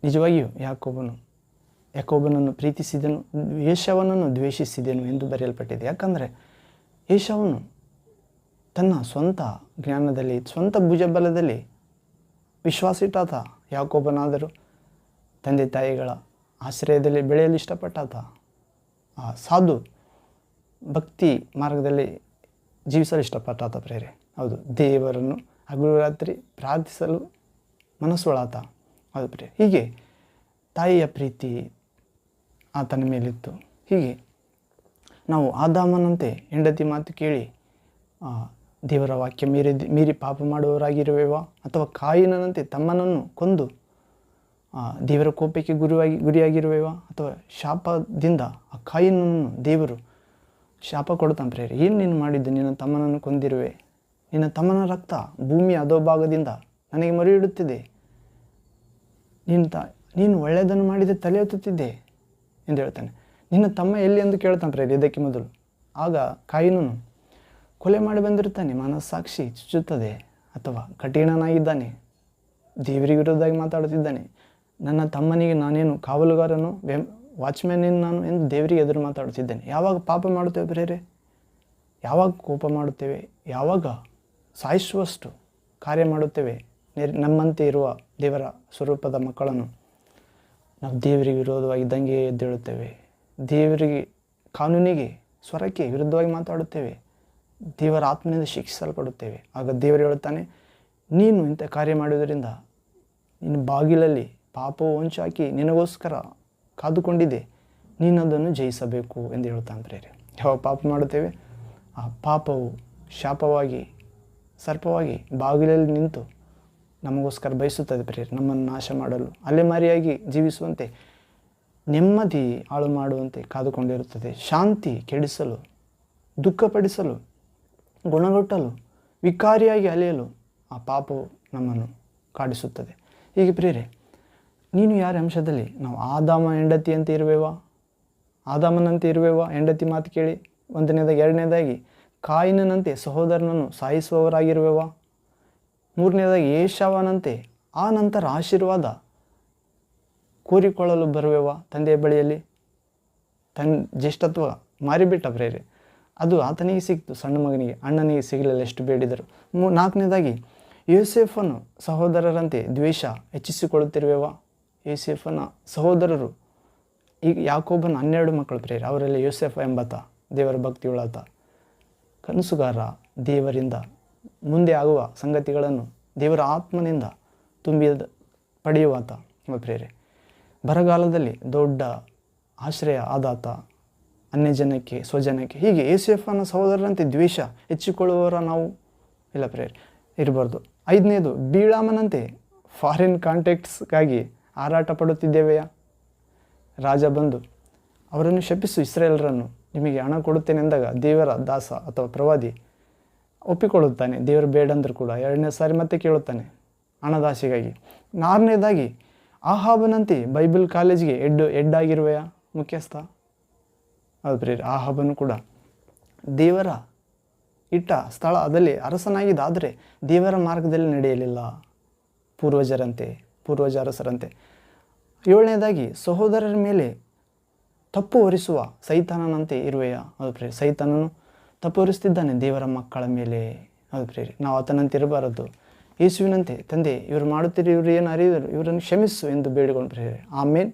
A: ನಿಜವಾಗಿಯೂ ಯಾಕೋಬನನ್ನು ಪ್ರೀತಿಸಿದನು, ಏಷವನನ್ನು ದ್ವೇಷಿಸಿದನು ಎಂದು ಬರೆಯಲ್ಪಟ್ಟಿದೆ. ಯಾಕಂದರೆ ಏಷವನು ತನ್ನ ಸ್ವಂತ ಜ್ಞಾನದಲ್ಲಿ, ಸ್ವಂತ ಭುಜಬಲದಲ್ಲಿ ವಿಶ್ವಾಸಿಟ್ಟಾತ. ಯಾಕೋಬನಾದರೂ ತಂದೆ ತಾಯಿಗಳ ಆಶ್ರಯದಲ್ಲಿ ಬೆಳೆಯಲು ಇಷ್ಟಪಟ್ಟಾತ. ಸಾಧು ಭಕ್ತಿ ಮಾರ್ಗದಲ್ಲಿ ಜೀವಿಸಲು ಇಷ್ಟಪಟ್ಟಾತ ಪ್ರೇರೆ. ಹೌದು, ದೇವರನ್ನು ಹಗಲು ರಾತ್ರಿ ಪ್ರಾರ್ಥಿಸಲು ಮನಸ್ಸೊಳಾತ. ಹೌದು ಪ್ರೇರೆ. ಹೀಗೆ ತಾಯಿಯ ಪ್ರೀತಿ ಆತನ ಮೇಲಿತ್ತು. ಹೀಗೆ ನಾವು ಆದಾಮನಂತೆ ಹೆಂಡತಿ ಮಾತು ಕೇಳಿ ದೇವರ ವಾಕ್ಯ ಮೀರಿ ಪಾಪ ಮಾಡುವವರಾಗಿರುವೆವಾ? ಅಥವಾ ಕಾಯಿನಂತೆ ತಮ್ಮನನ್ನು ಕೊಂದು ದೇವರ ಕೋಪಕ್ಕೆ ಗುರಿಯಾಗಿರುವೆವಾ? ಅಥವಾ ಶಾಪದಿಂದ ಆ ಕಾಯಿನನ್ನು ದೇವರು ಶಾಪ ಕೊಡ್ತಾನೆ ಪ್ರೇರೆ. ಏನು ನೀನು ಮಾಡಿದ್ದು? ನಿನ್ನ ತಮ್ಮನನ್ನು ಕೊಂದಿರುವೆ, ನಿನ್ನ ತಮ್ಮನ ರಕ್ತ ಭೂಮಿಯ ಅಧೋಭಾಗದಿಂದ ನನಗೆ ಮರೆಯಿಡುತ್ತಿದೆ, ನೀನು ಒಳ್ಳೆಯದನ್ನು ಮಾಡಿದೆ ತಲೆ ಎತ್ತುತ್ತಿದ್ದೆ ಎಂದು ಹೇಳ್ತಾನೆ. ನಿನ್ನ ತಮ್ಮ ಎಲ್ಲಿ ಎಂದು ಕೇಳ್ತಾನೆ ಪ್ರೇರೆ ಇದಕ್ಕೆ ಮೊದಲು. ಆಗ ಕಾಯಿನನು ಕೊಲೆ ಮಾಡಿ ಬಂದಿರ್ತಾನೆ, ಮನಸ್ಸಾಕ್ಷಿ ಚುಚ್ಚುತ್ತದೆ, ಅಥವಾ ಕಠಿಣನಾಗಿದ್ದಾನೆ, ದೇವರಿಗೆ ವಿರೋಧವಾಗಿ ಮಾತಾಡುತ್ತಿದ್ದಾನೆ. ನನ್ನ ತಮ್ಮನಿಗೆ ನಾನೇನು ಕಾವಲುಗಾರನು, ವಾಚ್ಮ್ಯಾನ್ ನಾನು ಎಂದು ದೇವರಿಗೆ ಎದುರು ಮಾತಾಡುತ್ತಿದ್ದೇನೆ. ಯಾವಾಗ ಪಾಪ ಮಾಡುತ್ತೇವೆ ಪ್ರೇರೆ? ಯಾವಾಗ ಕೋಪ ಮಾಡುತ್ತೇವೆ? ಯಾವಾಗ ಸಾಯಿಸುವಷ್ಟು ಕಾರ್ಯ ಮಾಡುತ್ತೇವೆ? ನಮ್ಮಂತೆ ಇರುವ ದೇವರ ಸ್ವರೂಪದ ಮಕ್ಕಳನ್ನು ನಾವು ದೇವರಿಗೆ ವಿರೋಧವಾಗಿ ದಂಗೆ ಎದ್ದೇಳುತ್ತೇವೆ, ದೇವರಿಗೆ ಕಾನೂನಿಗೆ ಸ್ವರಕ್ಕೆ ವಿರುದ್ಧವಾಗಿ ಮಾತಾಡುತ್ತೇವೆ, ದೇವರ ಆತ್ಮನಿಂದ ಶಿಕ್ಷಿಸಲ್ಪಡುತ್ತೇವೆ. ಆಗ ದೇವರು ಹೇಳುತ್ತಾನೆ, ನೀನು ಇಂಥ ಕಾರ್ಯ ಮಾಡುವುದರಿಂದ ನಿನ್ನ ಬಾಗಿಲಲ್ಲಿ ಪಾಪವು ಹೊಂಚಾಕಿ ನಿನಗೋಸ್ಕರ ಕಾದುಕೊಂಡಿದೆ, ನೀನು ಅದನ್ನು ಜಯಿಸಬೇಕು ಎಂದು ಹೇಳ್ತಾನೆ ಪ್ರೇರೆ. ಯಾವಾಗ ಪಾಪ ಮಾಡುತ್ತೇವೆ, ಆ ಪಾಪವು ಶಾಪವಾಗಿ ಸರ್ಪವಾಗಿ ಬಾಗಿಲಲ್ಲಿ ನಿಂತು ನಮಗೋಸ್ಕರ ಬಯಸುತ್ತದೆ ಪ್ರೇರೆ, ನಮ್ಮನ್ನು ನಾಶ ಮಾಡಲು, ಅಲೆಮಾರಿಯಾಗಿ ಜೀವಿಸುವಂತೆ, ನೆಮ್ಮದಿ ಹಾಳು ಮಾಡುವಂತೆ ಕಾದುಕೊಂಡಿರುತ್ತದೆ. ಶಾಂತಿ ಕೆಡಿಸಲು, ದುಃಖಪಡಿಸಲು, ಗುಣಗೊಟ್ಟಲು, ವಿಕಾರಿಯಾಗಿ ಅಲೆಯಲು ಆ ಪಾಪವು ನಮ್ಮನ್ನು ಕಾಡಿಸುತ್ತದೆ. ಹೀಗೆ ಪ್ರೇರೆ, ನೀನು ಯಾರ ಅಂಶದಲ್ಲಿ? ನಾವು ಆದಾಮ ಹೆಂಡತಿಯಂತೆ ಇರುವೆವಾ? ಆದಾಮನಂತೆ ಇರುವೆವಾ? ಹೆಂಡತಿ ಮಾತು ಕೇಳಿ. ಒಂದನೇದಾಗಿ. ಎರಡನೇದಾಗಿ ಕಾಯಿನಂತೆ ಸಹೋದರನನ್ನು ಸಾಯಿಸುವವರಾಗಿರುವೆವಾ? ಮೂರನೇದಾಗಿ ಏಷಾವನಂತೆ ಆ ನಂತರ ಆಶೀರ್ವಾದ ಕೋರಿಕೊಳ್ಳಲು ಬರುವೆವಾ ತಂದೆಯ ಬಳಿಯಲ್ಲಿ? ಜ್ಯೇಷ್ಠತ್ವ ಮಾರಿಬಿಟ್ಟ ಪ್ರೇರೆ, ಅದು ಆತನಿಗೆ ಸಿಕ್ತು, ಸಣ್ಣ ಮಗನಿಗೆ, ಅಣ್ಣನಿಗೆ ಸಿಗಲಿಲ್ಲ ಎಷ್ಟು ಬೇಡಿದರು. ನಾಲ್ಕನೇದಾಗಿ ಯೋಸೇಫನ ಸಹೋದರರಂತೆ ದ್ವೇಷ ಹೆಚ್ಚಿಸಿಕೊಳ್ಳುತ್ತಿರುವೆವಾ? ಯೋಸೇಫನ ಸಹೋದರರು, ಈಗ ಯಾಕೋಬನ 12 ಮಕ್ಕಳು ಪ್ರೇರೆ, ಅವರಲ್ಲಿ ಯೋಸೇಫ ಎಂಬಾತ ದೇವರ ಭಕ್ತಿಯುಳ್ಳಾತ, ಕನಸುಗಾರ, ದೇವರಿಂದ ಮುಂದೆ ಆಗುವ ಸಂಗತಿಗಳನ್ನು ದೇವರ ಆತ್ಮನಿಂದ ಪಡೆಯುವಾತ ಪ್ರೇರೆ. ಬರಗಾಲದಲ್ಲಿ ದೊಡ್ಡ ಆಶ್ರಯ ಆದಾತ ಅನ್ಯಜನಕ್ಕೆ, ಸ್ವಜನಕ್ಕೆ. ಹೀಗೆ ಯೋಸೇಫನ ಸಹೋದರರಂತೆ ದ್ವೇಷ ಹೆಚ್ಚಿಕೊಳ್ಳುವವರ ನಾವು ಇಲ್ಲ ಪ್ರೇರೆ, ಇರಬಾರ್ದು. ಐದನೇದು ಬೀಳಾಮನಂತೆ ಫಾರಿನ್ ಕಾಂಟ್ಯಾಕ್ಟ್ಸ್ಗಾಗಿ ಹಾರಾಟ ಪಡುತ್ತಿದ್ದೇವೆಯಾ? ರಾಜ ಬಂದು ಅವರನ್ನು ಶಪಿಸು, ಇಸ್ರಾಯೇಲರನ್ನು ನಿಮಗೆ ಹಣ ಕೊಡುತ್ತೇನೆ ಎಂದಾಗ ದೇವರ ದಾಸ ಅಥವಾ ಪ್ರವಾದಿ ಒಪ್ಪಿಕೊಳ್ಳುತ್ತಾನೆ, ದೇವರು ಬೇಡಂದರೂ ಕೂಡ. 2ನೇ ಸಾರಿ ಮತ್ತೆ ಕೇಳುತ್ತಾನೆ ಹಣದಾಸೆಗಾಗಿ. 4ನೇದಾಗಿ ಆಹಾಬನಂತೆ ಬೈಬಲ್ ಕಾಲೇಜಿಗೆ ಹೆಡ್ಡಾಗಿರುವೆಯಾ? ಮುಖ್ಯಸ್ಥ. ಹೌದು ಪ್ರೇರೆ, ಆಹಾಬನು ಕೂಡ ದೇವರ ಇಟ್ಟ ಸ್ಥಳದಲ್ಲಿ ಅರಸನಾಗಿದ್ದ, ಆದರೆ ದೇವರ ಮಾರ್ಗದಲ್ಲಿ ನಡೆಯಲಿಲ್ಲ, ಪೂರ್ವಜ ಅರಸರಂತೆ. 7ನೇದಾಗಿ ಸಹೋದರರ ಮೇಲೆ ತಪ್ಪು ಹೊರಿಸುವ ಸೈತಾನನಂತೆ ಇರುವೆಯಾ? ಹೌದು ಪ್ರೇರೆ, ಸೈತಾನನು ತಪ್ಪು ಹೊರಿಸ್ತಿದ್ದಾನೆ ದೇವರ ಮಕ್ಕಳ ಮೇಲೆ. ಹೌದು ಪ್ರಿಯರೇ, ನಾವು ಆತನಂತೆ ಇರಬಾರದು. ಯೇಸುವಿನಂತೆ ತಂದೆ ಇವರು ಮಾಡುತ್ತೀರಿ, ಇವರು ಏನು ಅರಿಯುವರು, ಇವರನ್ನು ಕ್ಷಮಿಸು ಎಂದು ಬೇಡಿಕೊಂಡು ಪ್ರಿಯರೇ. ಆಮೇನ್.